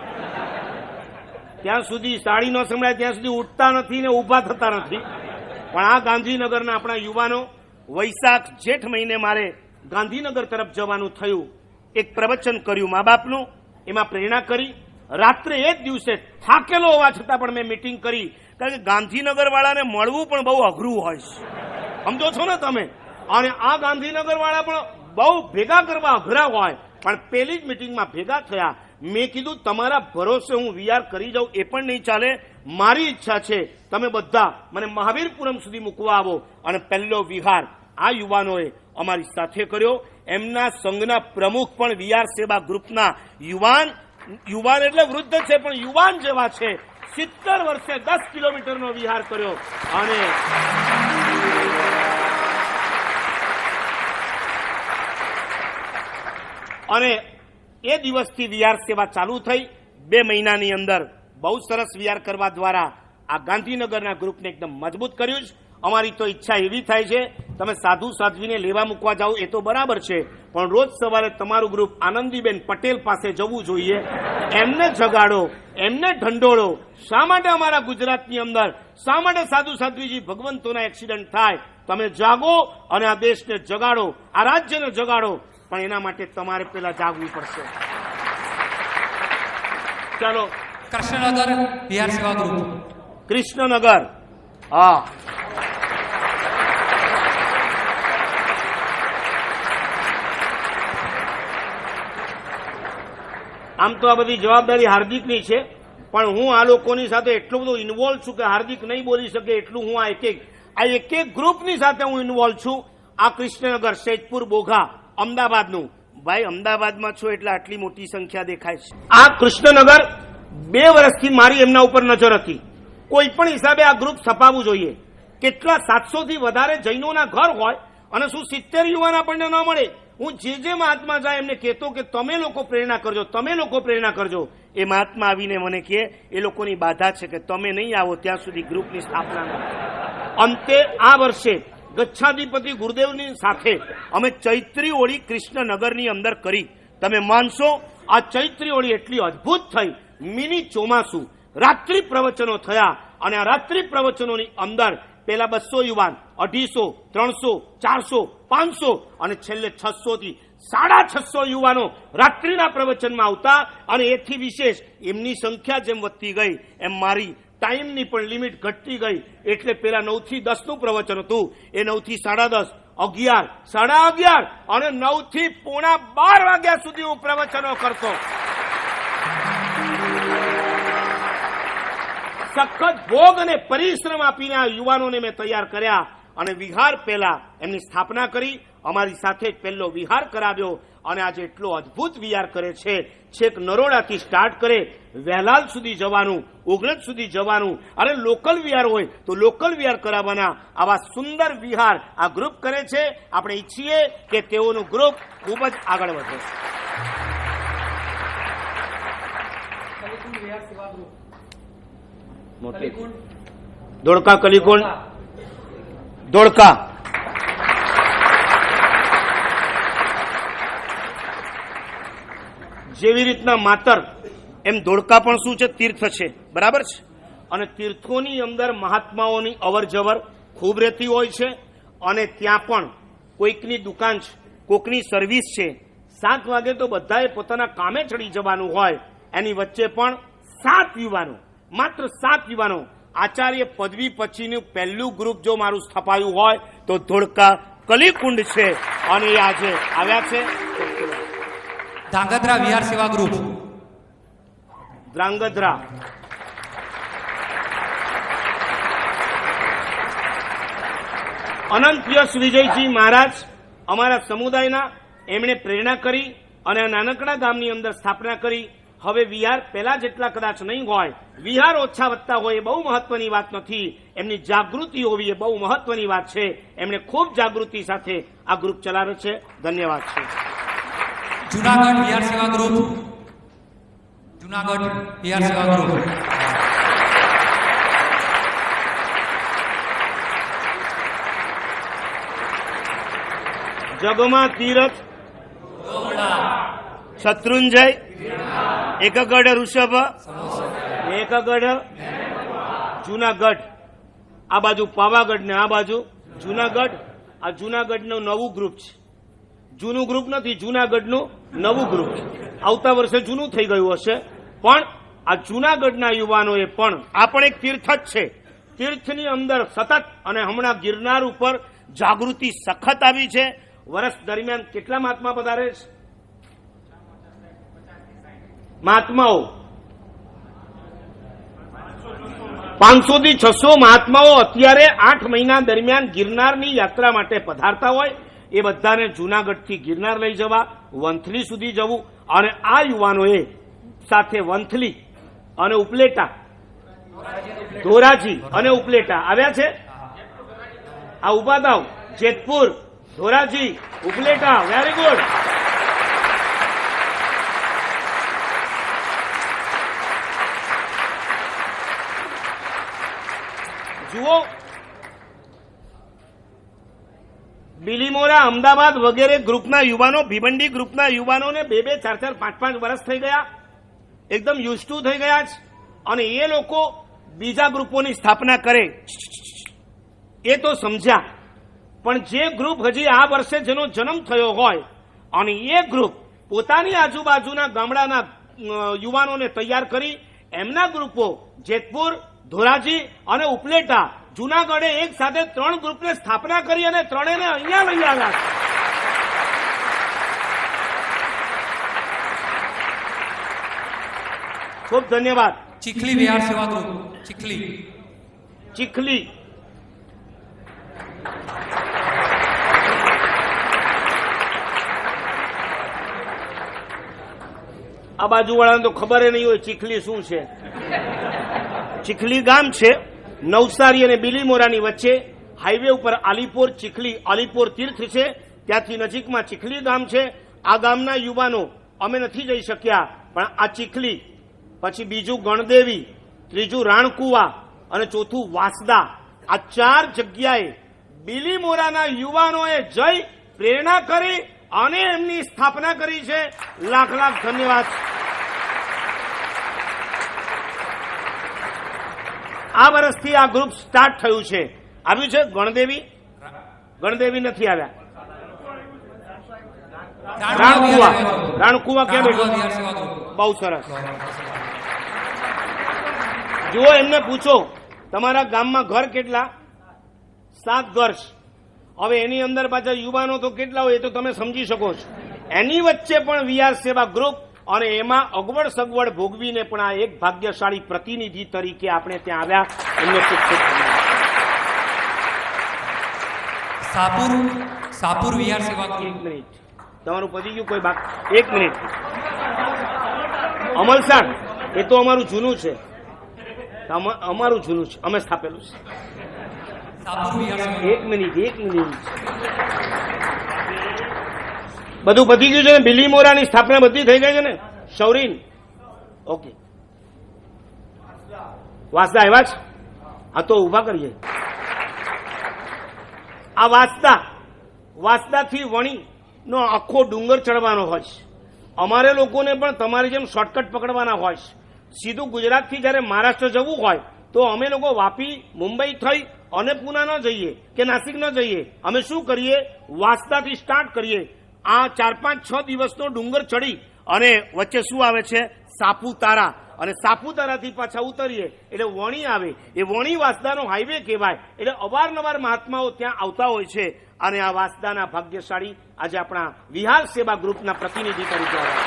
Speaker 3: ત્યાં સુધી તાળી ન સંભળાય ત્યાં સુધી ઉઠતા નથી ને ઊભા થતા નથી. પણ આ ગાંધીનગરના આપણા યુવાનો, વૈશાખ જેઠ મહિને મારે ગાંધીનગર તરફ જવાનું થયું. એક પ્રવચન કર્યું મા બાપનું, એમાં પ્રેરણા કરી. રાત્રે એક દિવસે થાકેલો હોવા છતાં પણ મેં મીટિંગ કરી, કારણ કે ગાંધીનગર વાળાને મળવું પણ બહુ અઘરું હોય છે. સમજો છો ને તમે? અને આ ગાંધીનગર વાળા પણ બહુ ભેગા કરવા અઘરા હોય, પણ પેલી જ મીટિંગમાં ભેગા થયા. મેં કીધું તમારા ભરોસે હું વીઆર કરી જાઉં એ પણ નહીં ચાલે. મારી ઈચ્છા છે તમે બધા મને મહાવીરપુરમ સુધી મૂકવા આવો. અને પહેલો વિહાર આ યુવાનોએ અમારી સાથે કર્યો. એમના સંઘના પ્રમુખ પણ વીઆર સેવા ગ્રુપના યુવાન એટલે વૃદ્ધ છે પણ યુવાન જેવા છે. 70 વર્ષે 10 કિલોમીટરનો વિહાર કર્યો અને એ દિવસથી વિહાર સેવા ચાલુ થઈ. 2 મહિનાની અંદર બહુ સરસ વિહાર કરવા દ્વારા આ ગાંધીનગરના ગ્રુપને એકદમ મજબૂત કર્યું છે. અમારી તો ઈચ્છા એવી થાય છે તમે સાધુ સાધ્વીને લેવા મૂકવા જાઓ એ તો બરાબર છે, પણ રોજ સવારે તમારું ગ્રુપ આનંદીબેન પટેલ પાસે જવું જોઈએ. એમને જગાડો, એમને ઢંઢોળો. શા માટે અમારા ગુજરાતની અંદર શા માટે સાધુ સાધ્વીજી ભગવંતોના એક્સિડન્ટ થાય? તમે જાગો અને આ દેશને જગાડો, આ રાજ્યને જગાડો. પણ એના માટે તમારે પહેલા જાગવું પડશે. ચાલો
Speaker 5: કૃષ્ણનગર વીઆર સેવા ગ્રુપ
Speaker 3: કૃષ્ણનગર. હા, આમ તો આ બધી જવાબદારી હાર્દિકની છે, પણ હું આ લોકોની સાથે એટલો બધો ઇન્વોલ્વ છું કે હાર્દિક નહીં બોલી શકે એટલું હું આ એક ગ્રુપની સાથે હું ઇન્વોલ્વ છું. આ કૃષ્ણનગર, સૈદપુર, બોઘા, અમદાવાદનું. ભાઈ અમદાવાદમાં છો એટલે આટલી મોટી સંખ્યા દેખાય છે. આ કૃષ્ણનગર 2 વર્ષથી મારી એમના ઉપર નજર હતી. કોઈ પણ હિસાબે આ ગ્રુપ છપાવવું જોઈએ. કેટલા 700 થી વધારે જૈનોના ઘર હોય અને શું 70 યુવાન આપણને ન મળે? હું જે મહાત્મા જાય એમને કહેતો કે તમે લોકો પ્રેરણા કરજો, તમે લોકો પ્રેરણા કરજો. એ મહાત્મા આવીને મને કહે એ લોકોની બાધા છે કે તમે નહીં આવો ત્યાં સુધી ગ્રુપની સ્થાપના ન. અંતે આ વર્ષે ગચ્છાધિપતિ ગુરુદેવની સાથે અમે ચૈત્રી ઓળી કૃષ્ણનગરની અંદર કરી. તમે માનશો આ ચૈત્રી ઓળી એટલી અદ્ભુત થઈ. મિની ચોમાસું રાત્રિ પ્રવચનો થયા અને આ રાત્રિ પ્રવચનોની અંદર પેલા 200 યુવાન, 250, 300, 400, 500 અને છેલ્લે 600 થી 650 યુવાનો રાત્રિના પ્રવચનમાં આવતા. અને એથી વિશેષ એમની સંખ્યા જેમ વધતી ગઈ એમ મારી ટાઈમની પણ લિમિટ ઘટતી ગઈ. એટલે પેલા 9 થી 10નું પ્રવચન હતું એ 9 થી 10:30, 11, 11:30 અને 9 થી 11:15 વાગ્યા સુધી હું પ્રવચનો કરતો. સખત ભોગ અને પરિશ્રમ આપીને આ યુવાનોને મેં તૈયાર કર્યા અને વિહાર પહેલા એમની સ્થાપના કરી. અમારી સાથે જ પહેલો વિહાર કરાવ્યો અને આજે એટલો અદ્ભુત વિહાર કરે છે. છેક નરોડાથી સ્ટાર્ટ કરે, વહેલાલ સુધી જવાનું, ઓગણજ સુધી જવાનું, અને લોકલ વિહાર હોય તો લોકલ વિહાર કરાવવાના આવા સુંદર વિહાર આ ગ્રુપ કરે છે. આપણે ઈચ્છીએ કે તેઓનું ગ્રુપ ખૂબ જ આગળ વધે. ધોળકા કલીકુંડ, ધોળકા જેવી રીતના માતર એમ ધોળકા પણ શું છે? તીર્થ છે, બરાબર છે. અને તીર્થોની અંદર મહાત્માઓની અવર જવર ખૂબ રહેતી હોય છે. અને ત્યાં પણ કોઈકની દુકાન છે, કોઈકની સર્વિસ છે, 7 વાગે તો બધાએ પોતાના કામે ચડી જવાનું હોય. એની વચ્ચે પણ 7 યુવાનો, માત્ર 7 યુવાનો, આચાર્ય પદવી પછીનું પહેલું ગ્રુપ જો મારું સ્થપાયું હોય તો ધોળકા કલીકુંડ છે. અને એ આજે આવ્યા છે.
Speaker 5: ધાંગધ્રા વિહાર સેવા ગ્રુપ,
Speaker 3: ધ્રાંગધ્રા, અનંત યશ વિજયજી મહારાજ અમારા સમુદાયના, એમણે પ્રેરણા કરી અને આ નાનકડા ગામની અંદર સ્થાપના કરી. હવે વિહાર પહેલા જેટલા કદાચ નહીં હોય, વિહાર ઓછા વધતા હોય એ બહુ મહત્વની વાત નથી. એમની જાગૃતિ હોવી એ બહુ મહત્વની વાત છે. એમણે ખૂબ જાગૃતિ સાથે આ ગ્રુપ ચલાવે છે. ધન્યવાદ છે.
Speaker 5: જુનાગઢ વિહાર સેવા ગ્રુપ, જુનાગઢ વિહાર સેવા ગ્રુપ,
Speaker 3: જગમા તીરથ, શત્રુંજય, એકગઢ ઋષભ, એકગઢ જુનાગઢ, આ બાજુ પાવાગઢ ને આ બાજુ જુનાગઢ. આ જુનાગઢનું નવું ગ્રુપ છે. જૂનું ગ્રુપ નથી, જુનાગઢનું નવું ગ્રુપ છે. આવતા વર્ષે જૂનું થઈ ગયું હશે, પણ આ જુનાગઢના યુવાનોએ પણ, આ પણ એક તીર્થ જ છે. તીર્થની અંદર સતત, અને હમણાં ગિરનાર ઉપર જાગૃતિ સખત આવી છે. વર્ષ દરમિયાન કેટલા મહાત્મા પધારે છે? મહાત્માઓ 500 થી 600 મહાત્માઓ અત્યારે 8 મહિના દરમિયાન ગિરનારની યાત્રા માટે પધારતા હોય. એ બધાને જુનાગઢથી ગિરનાર લઈ જવા, વંથલી સુધી જવું. અને આ યુવાનોએ સાથે વંથલી અને ઉપલેટા, ધોરાજી અને ઉપલેટા આવ્યા છે. આ ઉપાદાવ, જેતપુર, ધોરાજી, ઉપલેટા, વેરી ગુડ. જુઓ, બિલીમોરા, અમદાવાદ વગેરે ગ્રુપના યુવાનો, ભીવંડી ગ્રુપના યુવાનોને 2-2, 4-4, 5-5 વર્ષ થઈ ગયા, એકદમ યુઝ ટુ થઈ ગયા છે. અને એ લોકો બીજા ગ્રુપોની સ્થાપના કરે એ તો સમજ્યા, પણ જે ગ્રુપ હજી આ વર્ષે જેનો જન્મ થયો હોય અને એ ગ્રુપ પોતાની આજુબાજુના ગામડાના યુવાનોને તૈયાર કરી એમના ગ્રુપો જેતપુર, ધોરાજી અને ઉપલેટા, જુનાગઢે એક સાથે 3 ગ્રુપને સ્થાપના કરી અને ત્રણેયને અહીંયા લઈ આવ્યા. ખૂબ ધન્યવાદ.
Speaker 5: ચીખલી વિહાર સેવા ગ્રુપ, ચીખલી,
Speaker 3: ચીખલી, આ બાજુવાળાને તો ખબર નહીં હોય ચીખલી શું છે. ચીખલી ગામ છે નવસારી અને બિલીમોરાની વચ્ચે, હાઈવે ઉપર આલીપોર ચીખલી, આલીપોર તીર્થ છે, ત્યાંથી નજીકમાં ચીખલી ગામ છે. આ ગામના યુવાનો અમે નથી જઈ શક્યા, પણ આ ચીખલી, પછી બીજું ગણદેવી, ત્રીજું રાણકુવા અને ચોથું વાસદા, આ 4 જગ્યાએ બિલીમોરાના યુવાનોએ જઈ પ્રેરણા કરી અને એમની સ્થાપના કરી છે. લાખ લાખ ધન્યવાદ. આ વર્ષથી આ ગ્રુપ સ્ટાર્ટ થયું છે. આવ્યું છે ગણદેવી? ગણદેવી નથી આવ્યા. રાણકુવા, રાણકુવા ક્યાં બેઠું? બહુ સરસ. જુઓ, એમને પૂછો તમારા ગામમાં ઘર કેટલા? 7 ઘર. હવે એની અંદર પાછા યુવાનો તો કેટલા હોય એ તો તમે સમજી શકો છો. એની વચ્ચે પણ વીઆર સેવા ગ્રુપ અને એમાં અગવડ સગવડ ભોગવીને પણ આ એક ભાગ્યશાળી પ્રતિનિધિ તરીકે આપણે ત્યાં આવ્યા. એમને ખૂબ ખૂબ ધન્યવાદ.
Speaker 5: સાપુર વિહાર સેવા ગ્રુપ.
Speaker 3: એક મિનિટ, તમારું પતી ગયું કોઈ બાકી? એક મિનિટ. અમલસાણ એ તો અમારું જૂનું છે, અમારું જૂનું છે, અમે સ્થાપેલું છે.
Speaker 5: સાપુર વિહાર સેવા.
Speaker 3: એક મિનિટ. બધું પતી ગયું છે ને? બિલીમોરાની સ્થાપના બધી થઈ ગઈ છે ને? શૌરીન ઓકે. વાંસદા આવ્યા છે? હા તો ઉભા કરીએ. આ વાંસદાથી વણી નો આખો ડુંગર ચડવાનો હોય છે. અમારે લોકોને પણ તમારી જેમ શોર્ટકટ પકડવાના હોય છે. સીધું ગુજરાતથી જયારે મહારાષ્ટ્ર જવું હોય તો અમે લોકો વાપી, મુંબઈ થઈ અને પુના ન જઈએ કે નાસિક ન જઈએ. અમે શું કરીએ? વાંસદાથી સ્ટાર્ટ કરીએ. આ 4-5-6 દિવસનો ડુંગર ચડી અને વચ્ચે શું આવે છે? સાપુતારા. અને સાપુતારાથી પાછા ઉતરીએ એટલે વણી આવે. એ વણી વાંસદાનો હાઈવે કહેવાય. એટલે અવારનવાર મહાત્માઓ ત્યાં આવતા હોય છે. અને આ વાંસદાના ભાગ્યશાળી આજે આપણા વિહાર સેવા ગ્રુપના પ્રતિનિધિ તરીકે આવ્યા.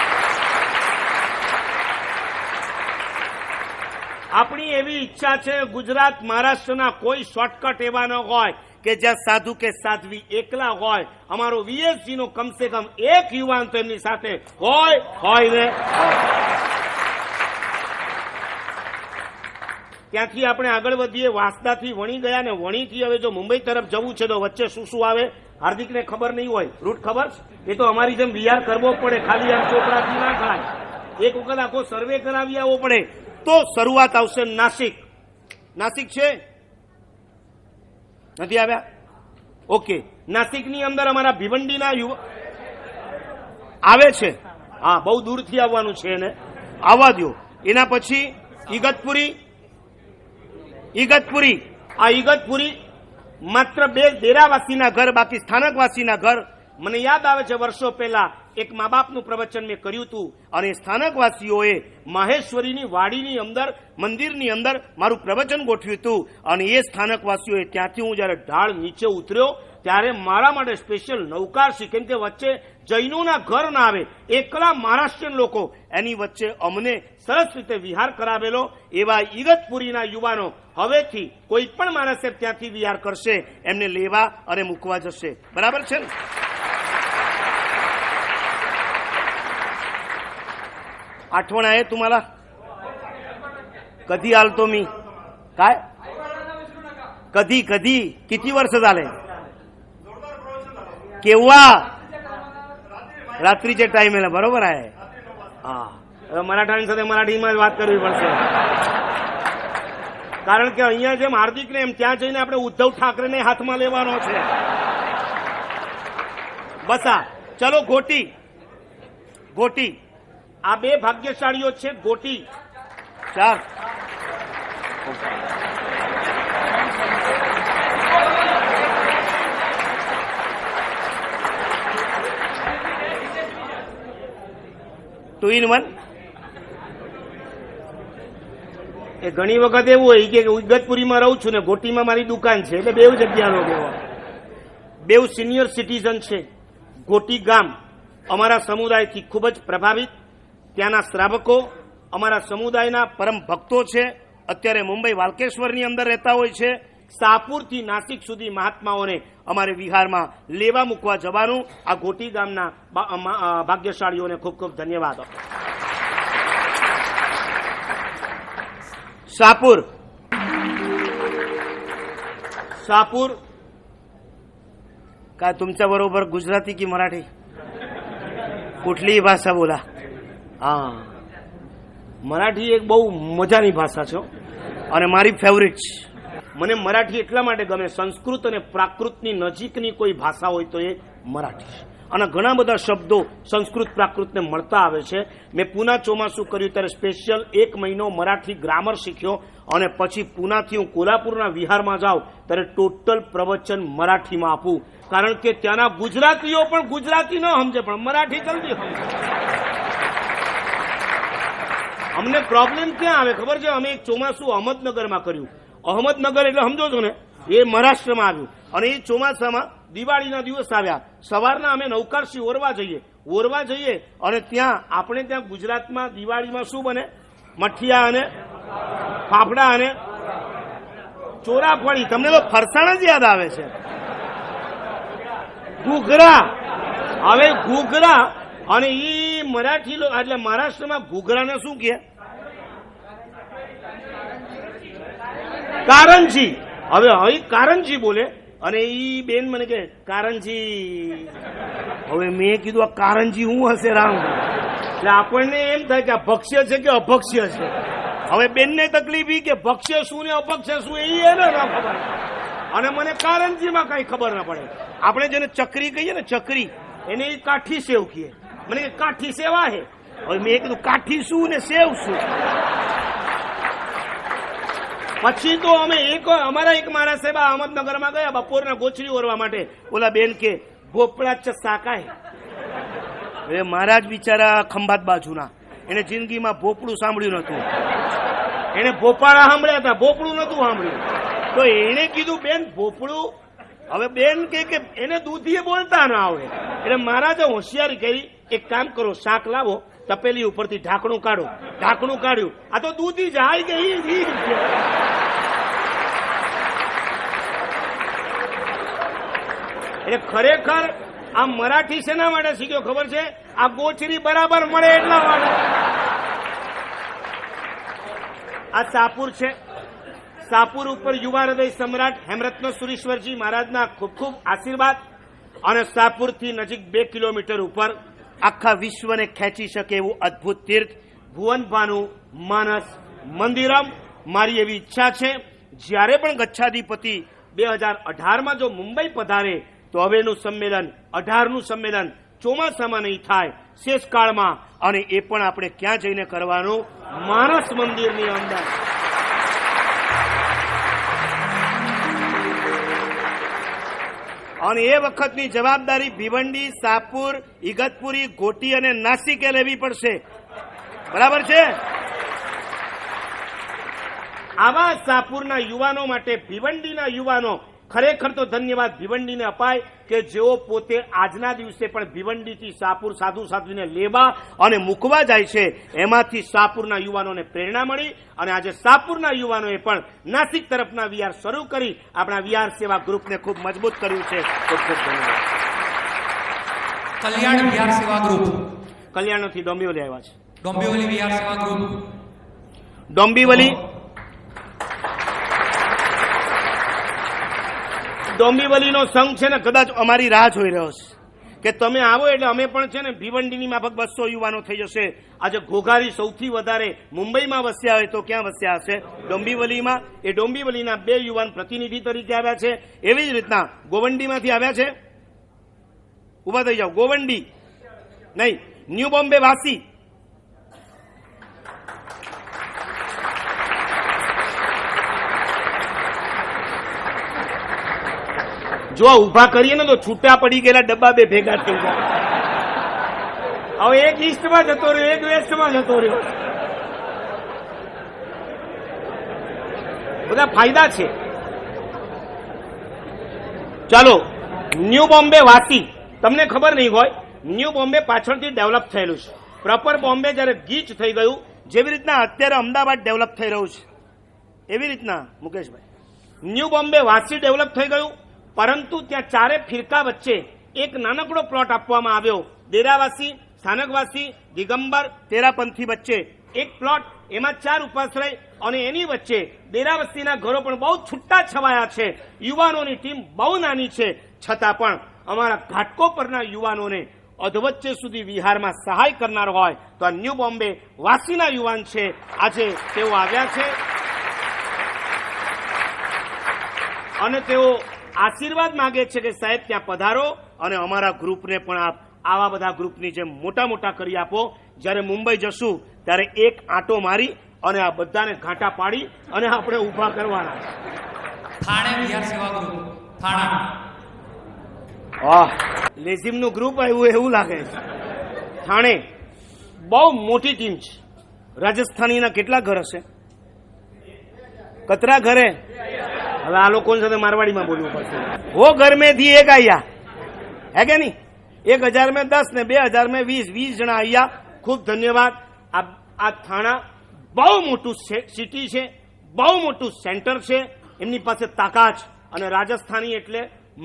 Speaker 3: આપણી એવી ઈચ્છા છે ગુજરાત મહારાષ્ટ્રના કોઈ શોર્ટકટ એવા ન હોય કે જ્યાં સાધુ કે સાધ્વી એકલા હોય. અમારો વીએસજી નો કમસે કમ એક યુવાન તો એમની સાથે હોય ને. ત્યાંથી આપણે આગળ વધીએ. વાંસદાથી વણી ગયા ને વણીથી હવે જો મુંબઈ તરફ જવું છે તો વચ્ચે શું શું આવે? હાર્દિકને ખબર નહીં હોય. રૂટ ખબર? એ તો અમારી જેમ વિહાર કરવો પડે, ખાલી આમ ચોપડાથી ના થાય. એક વખત આખો સર્વે કરાવી આવવો પડે. તો શરૂઆત આવશે નાસિક. નાસિક છે? નથી આવ્યા? ઓકે. નાસિકની અંદર અમારા ભિવંડીના યુવા આવે છે. હા, બહુ દૂરથી આવવાનું છે એને આવવા દો. એના પછી ઈગતપુરી. આ ઈગતપુરી માત્ર 2 ડેરાવાસીના ઘર, બાકી સ્થાનકવાસીના ઘર. મને યાદ આવે છે વર્ષો પહેલા એક મા બાપનું પ્રવચન મેં કર્યું હતું અને સ્થાનકવાસીઓએ માહેશ્વરીની વાડીની અંદર, મંદિરની અંદર મારું પ્રવચન ગોઠવ્યું હતું. અને એ સ્થાનકવાસીઓએ ત્યાંથી હું જયારે ઢાળ નીચે ઉતર્યો ત્યારે મારા માટે સ્પેશિયલ નૌકારશી, કેમ કે વચ્ચે જૈનોના ઘર ના આવે, એકલા મહારાષ્ટ્રીયન લોકો, એની વચ્ચે અમને સરસ રીતે વિહાર કરાવેલો. એવા ઈગતપુરીના યુવાનો હવેથી કોઈ પણ માણસે ત્યાંથી વિહાર કરશે એમને લેવા અને મૂકવા જશે. બરાબર છે ને? आठवण आहे तुम्हाला? कधी आलतो मी? काय कधी किती वर्ष झाले? केव्हा? रात्रीच्या टाइमेला. बरोबर आहे. હા, મરાઠાની સાથે મરાઠીમાં જ વાત કરવી પડશે, કારણ કે અહીંયા જેમ હાર્દિકને એમ ત્યાં જઈને આપણે ઉદ્ધવ ઠાકરેને હાથમાં લેવાનો છે. બસા ચલો. ગોટી. આ 2 ભાગ્યશાળીઓ છે. ગોટી 4. Two in one. એ ઘણી વખત એવું હોય કે ઇગતપુરીમાં રહું છું ને ગોટીમાં મારી દુકાન છે, એટલે 2 જગ્યાનો કેવો. 2 સિનિયર સિટીઝન છે. ગોટી ગામ અમારા સમુદાયથી ખૂબ જ પ્રભાવિત. ત્યાંના શ્રાવકો અમારા સમુદાયના પરમ ભક્તો છે. અત્યારે મુંબઈ વાલકેશ્વરની અંદર રહેતા હોય છે. સાપુરથી નાસિક સુધી મહાત્માઓને અમારે વિહારમાં લેવા મૂકવા જવાનું. આ ગોટી ગામના ભાગ્યશાળીઓને ખૂબ ખૂબ ધન્યવાદ. शापूर काय तुमच्या बरोबर गुजराती की मराठी कुठलीही भाषा बोला. હા, મરાઠી એક બહુ મજાની ભાષા છે અને મારી ફેવરિટ છે. મને મરાઠી એટલા માટે ગમે, સંસ્કૃત અને પ્રાકૃતની નજીકની કોઈ ભાષા હોય તો એ મરાઠી છે. અને ઘણા બધા શબ્દો સંસ્કૃત પ્રાકૃતને મળતા આવે છે. મેં પૂના ચોમાસું કર્યું ત્યારે સ્પેશિયલ 1 મહિનો મરાઠી ગ્રામર શીખ્યો અને પછી પૂનાથી હું કોલ્હાપુરના વિહારમાં જાઉં ત્યારે ટોટલ પ્રવચન મરાઠીમાં આપું, કારણ કે ત્યાંના ગુજરાતીઓ પણ ગુજરાતી ન સમજે પણ મરાઠી જલ્દી સમજે. અમને પ્રોબ્લેમ ક્યાં આવે ખબર છે? અમે એક ચોમાસું અહમદનગરમાં કર્યું. અહમદનગર એટલે સમજો છો ને, એ મહારાષ્ટ્રમાં આવ્યું અને એ ચોમાસામાં દિવાળીના દિવસ આવ્યા, સવારના અમે નૌકારસી ઓરવા જઈએ અને આપણે ત્યાં ગુજરાતમાં દિવાળીમાં શું બને? મઠિયા અને ફાફડા અને ચોરાફળી. તમને તો ફરસાણ જ યાદ આવે છે. ઘૂઘરા. હવે ઘૂઘરા અને ઈ મરાઠી એટલે મહારાષ્ટ્રમાં ઘૂઘરાને શું કહે? કારંજી. હવે કારંજી બોલે અને ઈ બેન મને કે કારંજી. હવે મેં કીધું આ કારંજી શું હશે રામ? એટલે આપણને એમ થાય કે આ ભક્ષ્ય છે કે અભક્ષ્ય છે. હવે બેનને તકલીફ ઈ કે ભક્ષ્ય શું ને અભક્ષ્ય શું એ એને ના ખબર, અને મને કારંજીમાં કઈ ખબર ના પડે. આપણે જેને ચકરી કહીએ ને, ચકરી, એને ઈ કાઠી સેવ કહીએ. મને કે કાઠી સેવા હે. હવે મેં કીધું કાઠી શું ને સેવ શું? પછી તો અમે અમારા એક મારા સાહેબ અહમદનગરમાં ગયા બપોરના ગોચરી ઓરવા માટે. ઓલા બેન કે ભોપળા ચ શાકાય. હવે મહારાજ બિચારા ખંભાત બાજુના, એને જિંદગીમાં ભોપળું સાંભળ્યું નતું. એને ભોપાળા સાંભળ્યા હતા, ભોપળું નતું સાંભળ્યું. તો એને કીધું બેન ભોપળું. હવે બેન કે એને દૂધીએ બોલતા ના આવે. એટલે મહારાજે હોશિયારી કરી, એક કામ કરો, શાક લાવો, તપેલી ઉપરથી ઢાંકણું કાઢો. ઢાંકણું કાઢ્યું, આ તો દૂધી જાય ગઈ. એટલે ખરેખર આ મરાઠી શેના માટે શીખ્યો ખબર છે? આ ગોચરી બરાબર મળે એટલા માટે. આ સાપુર છે. સાપુર ઉપર યુવા હૃદય સમ્રાટ હેમરત્ન સુરીશ્વરજી મહારાજના ખૂબ ખૂબ આશીર્વાદ. અને સાપુરથી નજીક 2 કિલોમીટર ઉપર આખા વિશ્વને ખેંચી શકે એવું અદ્ભુત તીર્થ ભુવનભાનું માનસ મંદિરમ. મારી એવી ઈચ્છા છે જ્યારે પણ ગચ્છાધિપતિ 2018માં જો મુંબઈ પધારે તો હવેનું સંમેલન 18નું સંમેલન ચોમાસામાં નહીં થાય, શેષકાળમાં. અને એ પણ આપણે ક્યાં જઈને કરવાનું? માનસ મંદિરની અંદર. અને એ વખતની જવાબદારી ભિવંડી, સાપુર, ઇગતપુરી, ઘોટી અને નાસિકે લેવી પડશે. બરાબર છે? આવા સાપુરના યુવાનો માટે ભિવંડીના યુવાનો ખરેખર તો ધન્યવાદ ભિવંડીને અપાય કે જેઓ પોતે આજના દિવસે પણ ભિવંડીથી સાપુર સાધુ સાધ્વીને લેવા અને મૂકવા જાય છે. એમાંથી સાપુરના યુવાનોને પ્રેરણા મળી અને આજે સાપુરના યુવાનોએ પણ નાસિક તરફના વિહાર શરૂ કરી આપણા વિહાર સેવા ગ્રુપને ખૂબ મજબૂત કર્યું છે. ખૂબ ખૂબ ધન્યવાદ.
Speaker 5: કલ્યાણ વિહાર સેવા ગ્રુપ
Speaker 3: કલ્યાણથી ડોંબીવલી આવ્યા છે.
Speaker 5: ડોંબીવલી વિહાર સેવા ગ્રુપ
Speaker 3: ડોંબીવલીનો સંઘ છે ને, કદાચ અમારી રાહ જોઈ રહ્યો છે કે તમે આવો એટલે અમે પણ છે ને ભિવંડીની માફક 200 યુવાનો થઈ જશે. આજે ઘોઘારી સૌથી વધારે મુંબઈમાં વસ્યા હોય તો ક્યાં વસ્યા હશે? ડોંબીવલીમાં. એ ડોંબીવલીના 2 યુવાન પ્રતિનિધિ તરીકે આવ્યા છે. એવી જ રીતના ગોવંડીમાંથી આવ્યા છે. ઉભા થઈ જાઓ. ગોવંડી નહીં, ન્યૂ બોમ્બે વાસી. જો ઉભા કરીએ ને તો છૂટા પડી ગયેલા ડબ્બા 2 ભેગા થઈ જાય. હવે એક ઈસ્ટમાં જતો રહ્યો, એક વેસ્ટમાં જતો રહ્યો. બધા ફાયદા છે. ચાલો, ન્યૂ બોમ્બે વાસી. તમને ખબર નહીં હોય, ન્યૂ બોમ્બે પાછળથી ડેવલપ થયેલું છે. પ્રોપર બોમ્બે જયારે ગીચ થઈ ગયું, જેવી રીતના અત્યારે અમદાવાદ ડેવલપ થઈ રહ્યું છે, એવી રીતના મુકેશભાઈ ન્યૂ બોમ્બે વાસી ડેવલપ થઈ ગયું. પરંતુ ત્યાં 4 ફિરકા વચ્ચે એક નાનકડો પ્લોટ આપવામાં આવ્યો. દેરાવાસી, સ્થાનકવાસી, દિગંબર, તેરાપંથી વચ્ચે એક પ્લોટ. એમાં 4 ઉપાશ્રય અને એની વચ્ચે દેરાવસીના ઘરો પણ બહુ છૂટા છવાયા છે. યુવાનોની ટીમ બહુ નાની છે, છતાં પણ અમારા ઘાટકો પરના યુવાનોને અધવચ્ચે સુધી વિહારમાં સહાય કરનાર હોય તો આ ન્યૂ બોમ્બે વાસીના યુવાન છે. આજે તેઓ આવ્યા છે અને તેઓ આશીર્વાદ માંગે છે કે સાહેબ ત્યાં પધારો અને અમારા ગ્રુપને પણ આપ આવા બધા ગ્રુપની જેમ મોટા મોટા કરી આપો. જ્યારે મુંબઈ જશું ત્યારે એક આંટો મારી અને આ બધાને ઘાંટા પાડી અને આપણે ઊભા કરવાના.
Speaker 5: થાણે વિહાર સેવા ગ્રુપ થાણા.
Speaker 3: વાહ, લેઝિમનું ગ્રુપ આવ્યું એવું લાગે છે. થાણે બહુ મોટી ટીમ છે. રાજસ્થાનીના કેટલા ઘર હશે? કતરા ઘરે હવે આ લોકો સાથે મારવાડીમાં બોલવું પડશે. वो घर में थी एक आया है કે નહીં? 1000 में 10 ને 2000 में 20 જણા આયા. ખૂબ ધન્યવાદ. આ થાણા બહુ મોટું સિટી છે, બહુ મોટું સેન્ટર છે. એમની પાસે તાકાત અને રાજસ્થાની એટલે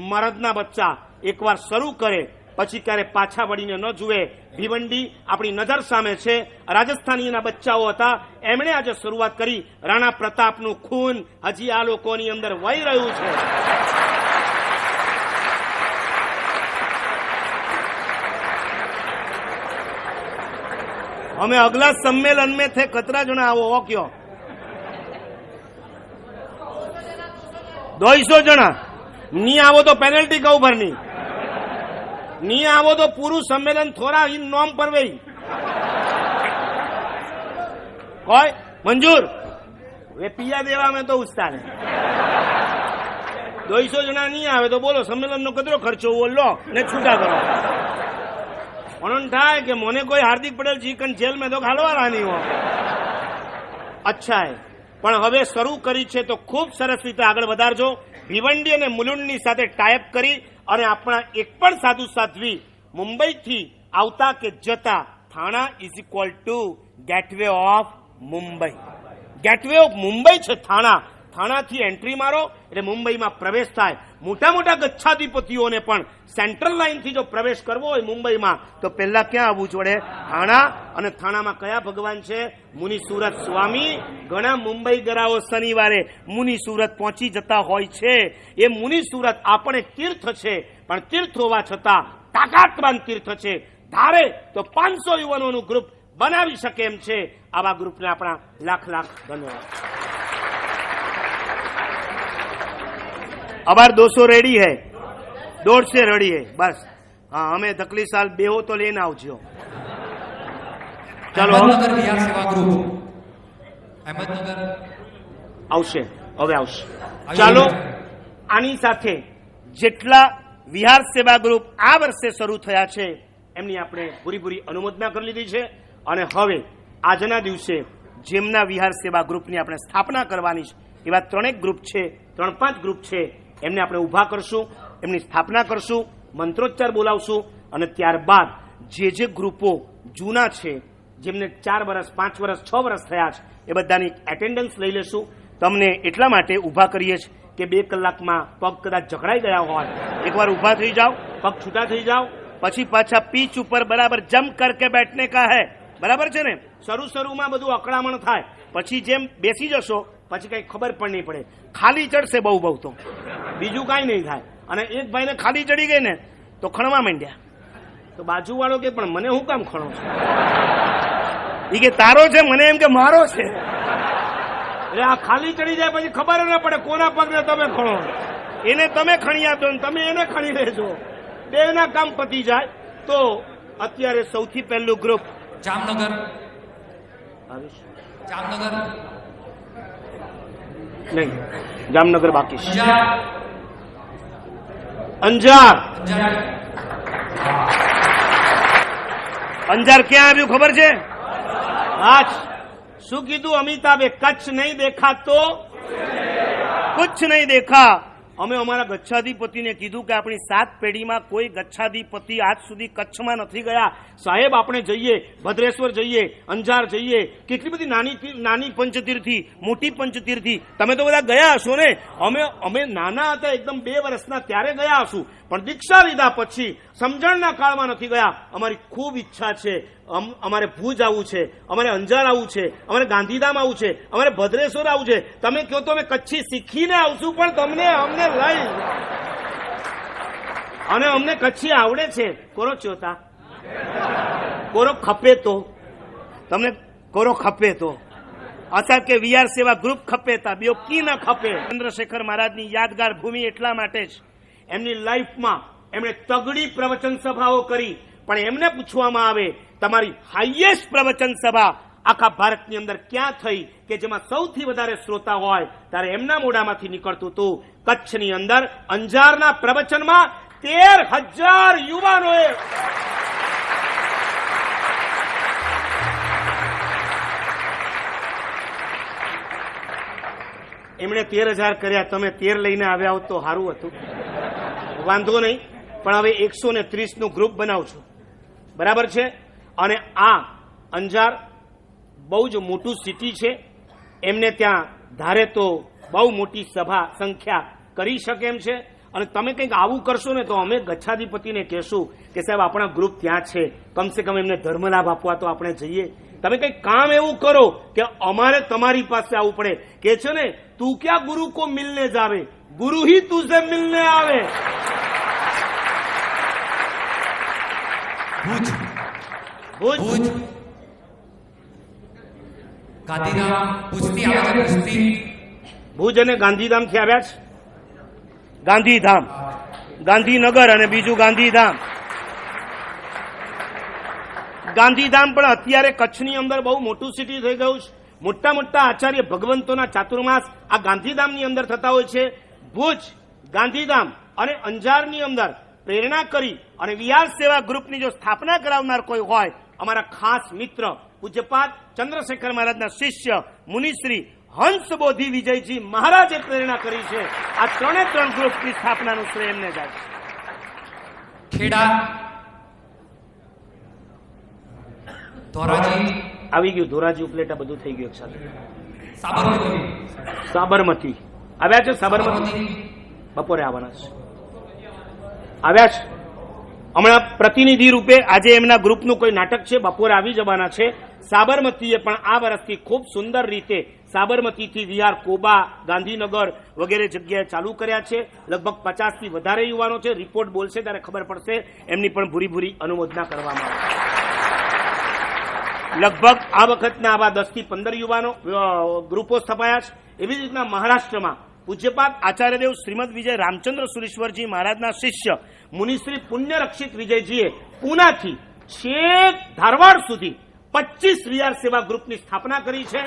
Speaker 3: મરદના બચ્ચા એકવાર શરૂ કરે પછી ક્યારે પાછા વળીને ન જુએ. ભિવંડી આપણી નજર સામે છે. રાજસ્થાનીના બચ્ચાઓ હતા, એમણે આજે શરૂઆત કરી. રાણા પ્રતાપનું ખૂન હજી આ લોકોની અંદર વહી રહ્યું છે. અમે અગલા सम्मेलन में थे कतरा जना आवो हो क्यों 200 जना नहीं आवो तो पेनल्टी कऊ भरनी नहीं आवो तो पूરું सम्मेलन थोड़ा इन नॉम पर वही कोई मंजूर वे पिया देवा में तो उस्ताद है 200 जना नहीं आवे तो बोलो सम्मेलन नो कतरो खर्चो वो लो ने छूटा करो. થાય કે મને કોઈ હાર્દિક પટેલ ચિકન જેલ में તો ઘાલવાના નહીં હો. અચ્છા પણ હવે શરૂ કરી છે તો ખૂબ સરસ રીતે આગળ વધારજો. ભિવંડી અને મુલુંડની સાથે ટાઈપ કરી અને આપણા એક પણ સાધુ સાધ્વી મુંબઈથી આવતા કે જતા Thana is equal to gateway of Mumbai. Gateway of Mumbai છે થાણા. થાણાથી એન્ટ્રી મારો એટલે મુંબઈમાં પ્રવેશ થાય. મોટા મોટા ગચ્છાધિપતિઓને પણ સેન્ટ્રલ લાઇનથી જો પ્રવેશ કરવો હોય મુંબઈમાં તો પહેલા ક્યાં આવવું જોડે? થાણા. અને થાણામાં કયા ભગવાન છે? મુનિ સુરત સ્વામી. ઘણા મુંબઈ ગરાઓ શનિવારે મુનિ સુરત પહોંચી જતા હોય છે. એ મુનિ સુરત આપણે તીર્થ છે, પણ તીર્થ હોવા છતાં તાકાતવાન તીર્થ છે. ધારે તો 500 યુવાનોનું ગ્રુપ બનાવી શકે એમ છે. આવા ગ્રુપને આપણા લાખ લાખ ધન્યવાદ. अबार 200 रेडी है, 150 रेडी है बस. हाँ हमें तकलीफ साल बेहो तो लेना आवજો. ચાલો
Speaker 5: અહેમદનગર વિહાર સેવા ગ્રુપ અહેમદનગર
Speaker 3: આવશે, હવે આવશે. ચાલો આની સાથે જેટલા વિહાર સેવા ગ્રુપ આ વર્ષે શરૂ થયા છે એમની આપણે પૂરી અનુમોદના કરી લીધી છે. અને હવે આજના દિવસે જેમના વિહાર સેવા ગ્રુપની આપણે સ્થાપના કરવાની છે એવા 3 ગ્રુપ છે, 3-5 ગ્રુપ છે, એમને આપણે ઊભા કરશું, એમની સ્થાપના કરશું, મંત્રોચ્ચાર બોલાવશું અને ત્યારબાદ જે ગ્રુપો જૂના છે, જેમને 4 વર્ષ 5 વર્ષ 6 વર્ષ થયા છે, એ બધાની એટેન્ડન્સ લઈ લેશું. તમને એટલા માટે ઊભા કરીએ છીએ કે 2 કલાકમાં પગ કદાચ જકડાઈ ગયા હોય, એકવાર ઊભા થઈ જાઓ, પગ છૂટા થઈ જાઓ, પછી પાછા પીચ ઉપર બરાબર જમ કરકે બેઠને કા હે. બરાબર છે ને? શરૂમાં બધું અકળામણ થાય, પછી જેમ બેસી જશો પછી કઈ ખબર પણ નહીં પડે. ખાલી ચડશે બહુ તો બીજું કાંઈ નહીં થાય. અને એક ભાઈને ખાલી ચડી ગઈ ને તો ખણવા માંડ્યા. તો બાજુવાળો કે પણ મને હું કામ ખણો છું? એ કે તારો છે, મને એમ કે મારો છે. એટલે આ ખાલી ચડી જાય પછી ખબર ન પડે કોના પગને તમે ખણો. એને તમે ખણી આપજો ને તમે એને ખણી લેજો, બેના કામ પતી જાય. તો અત્યારે સૌથી પહેલું ગ્રુપ
Speaker 5: જામનગર
Speaker 3: નહીં, જામનગર બાકી છે.
Speaker 5: અંજાર
Speaker 3: અંજાર ક્યાં આવ્યું ખબર છે? આજ શું કીધું અમિતાભે? કચ્છ નહીં દેખા તો કુછ નહીં દેખા. અમે અમારા ગચ્છાધિપતિને કીધું કે આપણી 7 પેઢીમાં કોઈ ગચ્છાધિપતિ આજ સુધી કચ્છમાં નથી ગયા. સાહેબ આપણે જઈએ, ભદ્રેશ્વર જઈએ, અંજાર જઈએ, કેટલી બધી નાની પંચતીર્થી, મોટી પંચતીર્થી, તમે તો બધા ગયા હશો ને. અમે નાના હતા એકદમ 2 વર્ષના ત્યારે ગયા હશું, પણ દીક્ષા લીધા પછી સમજણના કાળમાં નથી ગયા. અમારી ખૂબ ઈચ્છા છે, અમારે ભુજ આવવું છે, અમારે અંજાર આવવું છે, અમારે ગાંધીધામ આવવું છે, અમારે ભદ્રેશ્વર આવવું છે. તમે કહો તો અમે કચ્છી શીખીને આવશું, પણ અમને લઈ અને અમને કચ્છી આવડે છે. કોરો ચોતા કોરો ખપે તો તમને કોરો ખપે તો અસર કે વિહાર સેવા ગ્રુપ ખપે તા બીઓ કી ન ખપે. ચંદ્રશેખર મહારાજની યાદગાર ભૂમિ એટલા માટે જ એમની લાઈફમાં એમણે તગડી પ્રવચન સભાઓ કરી, પણ એમને પૂછવામાં આવે તમારી હાઈએસ્ટ પ્રવચન સભા આખા ભારતની અંદર ક્યાં થઈ કે જેમાં સૌથી વધારે શ્રોતા હોય, ત્યારે એમના મોઢામાંથી નીકળતું હતું કચ્છની અંદર અંજારના પ્રવચનમાં 13,000 યુવાનોએ એમણે 13,000 કર્યા, તમે 13 લઈને આવ્યા હોત તો સારું હતું. વાંધો નહીં, પણ હવે 130 નું ગ્રુપ બનાવશું, બરાબર છે. અને આ અંજાર બહુ જ મોટું સિટી છે, એમને ત્યાં ધારે તો બહુ મોટી સભા સંખ્યા કરી શકે એમ છે. અને તમે કંઈક આવું કરશો ને તો અમે ગચ્છાધિપતિને કહેશું કે સાહેબ આપણા ગ્રુપ ત્યાં છે, કમસે કમ એમને ધર્મલાભ આપવા તો આપણે જઈએ. તમે કંઈક કામ એવું કરો કે અમારે તમારી પાસે આવવું પડે. કે છે ને, તું ક્યાં ગુરુ કો મિલને જાવે, ગુરુ ही तुझे मिलने આવે.
Speaker 5: ભુજ
Speaker 3: ભુજ
Speaker 5: ભુજ ગાંધીધામ ભુજથી આવે છે, ભુજથી
Speaker 3: ભુજ અને ગાંધીધામથી આવ્યા છે. ગાંધીધામ, ગાંધીનગર અને બીજું ગાંધીધામ. ગાંધીધામ પણ અત્યારે કચ્છની અંદર બહુ મોટું સિટી થઈ ગયું છે. મોટા મોટા આચાર્ય ભગવંતોના ચાતુર્માસ આ ગાંધીધામની અંદર થતા હોય છે. ભુજ, ગાંધીધામ અને અંજારની અંદર પ્રેરણા કરી અને વિહાર સેવા ગ્રુપની જો સ્થાપના કરાવનાર કોઈ હોય, અમારા ખાસ મિત્ર પૂજ્યપાદ ચંદ્રશેખર મહારાજના શિષ્ય મુનિશ્રી હંસ બોધિ વિજયજી મહારાજે પ્રેરણા કરી છે. આ 3 ગ્રુપની સ્થાપનાનું શ્રેય એમને જાય છે.
Speaker 5: ખેડા ધોરાજી
Speaker 3: આવી ગયું, ધોરાજી ઉપલેટા બધું થઈ ગયું સાથે.
Speaker 5: સાબરમતી
Speaker 3: સાબરમતી આવ્યા છે. સાબરમતી બપોરે આવવાના છે, આવ્યા છે. હમણાં પ્રતિનિધિ રૂપે આજે એમના ગ્રુપનું કોઈ નાટક છે, બપોરે આવી જવાના છે. સાબરમતીએ પણ આ વર્ષથી ખૂબ સુંદર રીતે સાબરમતીથી વિહાર કોબા, ગાંધીનગર વગેરે જગ્યાએ ચાલુ કર્યા છે. લગભગ 50 થી વધારે યુવાનો છે. રિપોર્ટ બોલશે ત્યારે ખબર પડશે. એમની પણ ભૂરી અનુમોદના કરવામાં આવે. લગભગ આ વખતના આવા 10 થી 15 યુવાનો ગ્રુપો સ્થપાયા છે. એવી જ રીતના મહારાષ્ટ્રમાં પૂજ્યપાદ આચાર્યદેવ શ્રીમદ વિજય રામચંદ્ર સુરેશ્વરજી મહારાજના શિષ્ય મુનિશ્રી પુણ્યરક્ષિત વિજયજીએ પૂનાથી છેક ધારવાડ સુધી 25 વિહાર સેવા ગ્રુપની સ્થાપના કરી છે.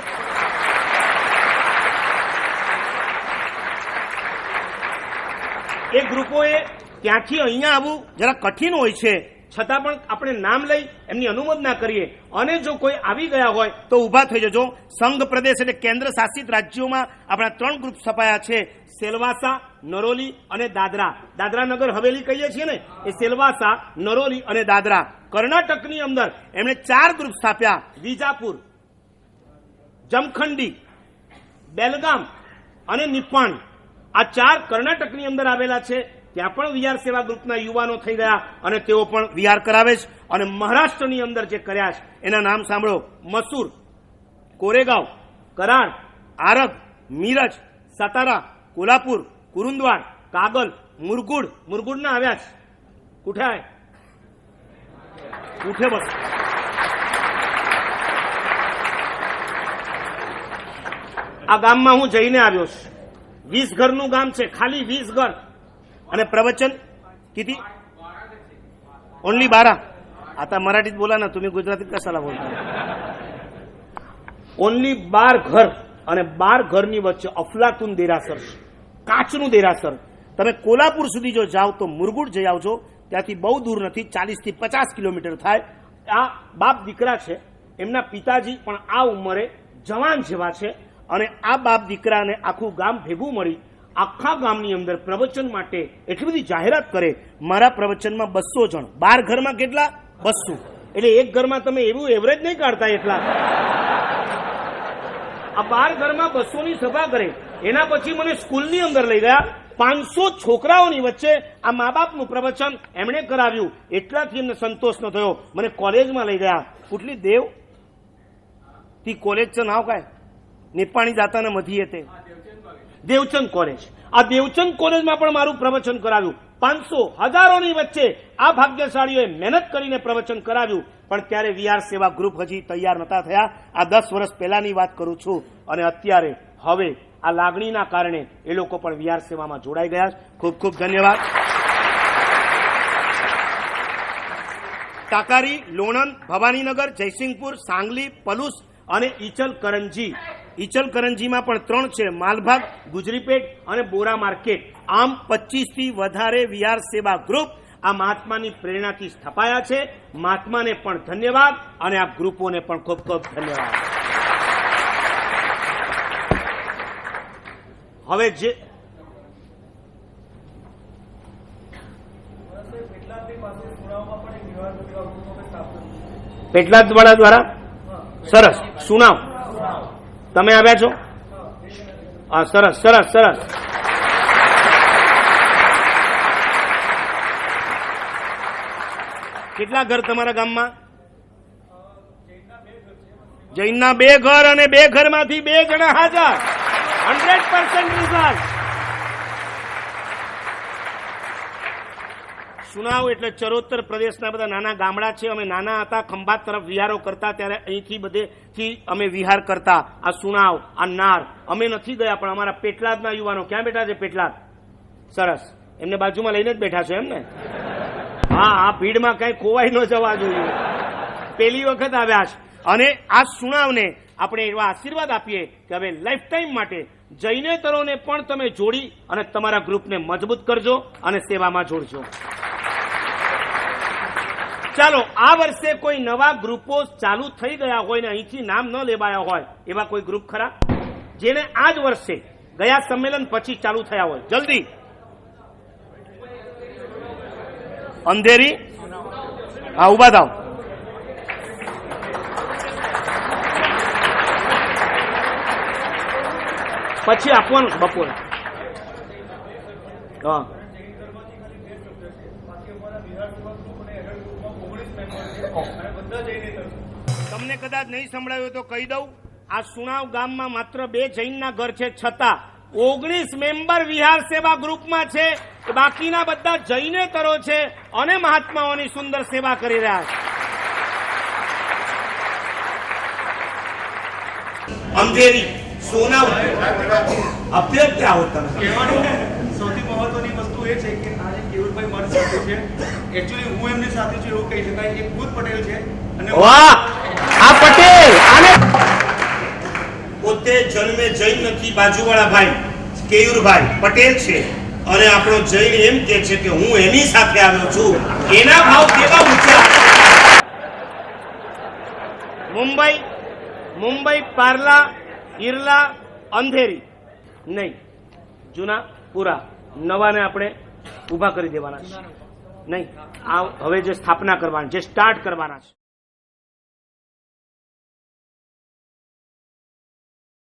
Speaker 3: એ ગ્રુપોએ ત્યાંથી અહીંયા આવવું જરા કઠિન હોય છે, છતાં પણ આપણે નામ લઈ એમની અનુમોદના કરીએ. અને જો કોઈ આવી ગયા હોય તો ઊભા થઈ જજો. સંઘ પ્રદેશ એટલે કેન્દ્ર શાસિત રાજ્યોમાં આપણા 3 ગ્રુપ સ્થપાયા છે. સેલવાસા, નરોલી અને દાદરા. દાદરા નગર હવેલી કહીએ છીએ ને, એ સેલવાસા, નરોલી અને દાદરા. કર્ણાટકની અંદર એમણે 4 ગ્રુપ સ્થાપ્યા. વિજાપુર, જમખંડી, બેલગામ અને નિપ્પાણી. આ 4 કર્ણાટકની અંદર આવેલા છે. ત્યાં પણ વિહાર સેવા ગ્રુપના યુવાનો થઈ ગયા અને તેઓ પણ વિહાર કરાવે છે. અને મહારાષ્ટ્રની અંદર જે કર્યા છે એના નામ સાંભળો: મસૂર, કોરેગાંવ, કરાડ, આરગ, મીરજ, સાતારા, કોલ્હાપુર, કુરુંદવાડ, કાગલ, મુરગુડ. મુરગુડના આવ્યા છે. કુઠે ઉઠે બસ. આ ગામમાં હું જઈને આવ્યો છું. 20 ઘરનું ગામ છે, ખાલી 20 ઘર. અને પ્રવચન किती ओनली 12. आता मराठीत बोला ना तुम्ही, गुजरातीत कशाला बोलता? ओनली 12 ઘર અને 12 ઘરની વચ્ચે અફલાતુન દેરાસર છે, કાચનું દેરાસર. તમે કોલ્હાપુર સુધી જો જાઓ તો મુરગુડ જઈ આવજો, ત્યાંથી બહુ દૂર નથી, 40 થી 50 કિલોમીટર થાય. આ બાપ દીકરા છે. એમના પિતાજી પણ આ ઉંમરે જવાન જેવા છે અને આ બાપ દીકરાને આખું ગામ ભેગું મળી આખા ગામની અંદર પ્રવચન માટે એટલી બધી જાહેરાત કરે. મારા પ્રવચનમાં 200 જણ, 12 ઘરમાં કેટલા? 200. એટલે એક ઘરમાં તમે એવું એવરેજ નહીં કાઢતા એટલા. આ 12 ઘરમાં 200 ની સભા કરે. એના પછી મને સ્કૂલની અંદર લઈ ગયા. 500 છોકરાઓની વચ્ચે આ મા બાપનું પ્રવચન એમણે કરાવ્યું. એટલાથી એમને સંતોષ ન થયો. મને કોલેજમાં લઈ ગયા. कुठली देव ती कॉलेजचं नाव काय? निप्पाणी जाताना मध्ये येते देवचंद कॉलेज. આ દેવચંદ કોલેજમાં પણ મારું પ્રવચન કરાવ્યું. 500 હજારોની વચ્ચે આ ભાગ્યશાળીઓએ મહેનત કરીને પ્રવચન કરાવ્યું. પણ ત્યારે વિહાર સેવા ગ્રુપ હજી તૈયાર નતા થયા. આ 10 વર્ષ પહેલાની વાત કરું છું. અને અત્યારે હવે આ લાગણીના કારણે એ લોકો પણ વિહાર સેવામાં જોડાઈ ગયા. ખૂબ ખૂબ ધન્યવાદ. टाकारी, लोणंद, भवानीनगर, जयसिंगपुर, सांगली, पलूस અને ઈચલકરંજી. ઈચલકરંજીમાં પણ 3 છે: માલભાગ, ગુજરીપેટ અને બોરા માર્કેટ. આમ 25 થી વધારે વિહાર સેવા ગ્રુપ આ મહાત્માની પ્રેરણાથી સ્થપાયા છે. મહાત્માને પણ ધન્યવાદ અને આ ગ્રુપોને પણ ખૂબ ખૂબ ધન્યવાદ. હવે જે પેટલાદ વાળા દ્વારા સરસ સુનાવ તમે આવ્યા છો હા સરસ સરસ સરસ કેટલા ઘર તમારા ગામમાં જૈનના 2 ઘર અને 2 ઘરમાંથી 2 જણા હાજર 100% રિઝલ્ટ સુનાવ એટલે ચરોતર પ્રદેશના બધા નાના ગામડા છે અમે નાના હતા ખંભાત તરફ વિહારો કરતા ત્યારે અહીંથી બધેથી અમે વિહાર કરતા આ સુનાવ આ નાર અમે નથી ગયા પણ અમારા પેટલાદના યુવાનો ક્યાં બેઠા છે પેટલાદ સરસ એમને બાજુમાં લઈને જ બેઠા છો એમ ને હા આ ભીડમાં કઈ ખોવાઈ ન જવા જોઈએ પહેલી વખત આવ્યા છે અને આ સુનાવને આપણે એવા આશીર્વાદ આપીએ કે હવે લાઈફ ટાઈમ માટે જૈનેતરોને પણ તમે જોડી અને તમારા ગ્રુપને મજબૂત કરજો અને સેવામાં જોડજો ચાલો આ વર્ષે કોઈ નવા ગ્રુપો ચાલુ થઈ ગયા હોય ને અહીંથી નામ ન લેવાયા હોય એવા કોઈ ગ્રુપ ખરા જેને આ જ વર્ષે ગયા સંમેલન પછી ચાલુ થયા હોય જલ્દી અંધેરી હા ઉભા થાવ પછી આપવાનું છે બપોરે હા તમને કદાચ નહીં સંભળાયું તો કહી દઉં આ સુણાવ ગામમાં માત્ર 2 જૈનના ઘર છે છતાં 19 મેમ્બર વિહાર સેવા ગ્રુપમાં છે બાકીના બધા જૈનેતરો છે અને મહાત્માઓની સુંદર સેવા કરી રહ્યા છે અંધેરી સોના અભ્યર ક્યાં હોતા
Speaker 9: સૌથી મહત્વની વસ્તુ એ છે કે આજે કેવુરભાઈ મારી સાથે છે એકચ્યુઅલી હું એમની સાથે છું એવું કહી શકાય એક ભૂત પટેલ છે અને
Speaker 3: વાહ આ પટેલ આને પોતે જન્મે જૈન નથી બાજુવાળા ભાઈ કેયુરભાઈ પટેલ છે અને આપણો જૈન એમ કહે છે કે હું એની સાથે આવ્યો છું એના ભાવ કેવા ઊંચા મુંબઈ પાર્લા ઈરલા અંધેરી નહીં જૂના પૂરા નવાને આપણે ઊભા કરી દેવાના છે નહીં આ હવે જે સ્થાપના કરવાની જે સ્ટાર્ટ કરવાના છે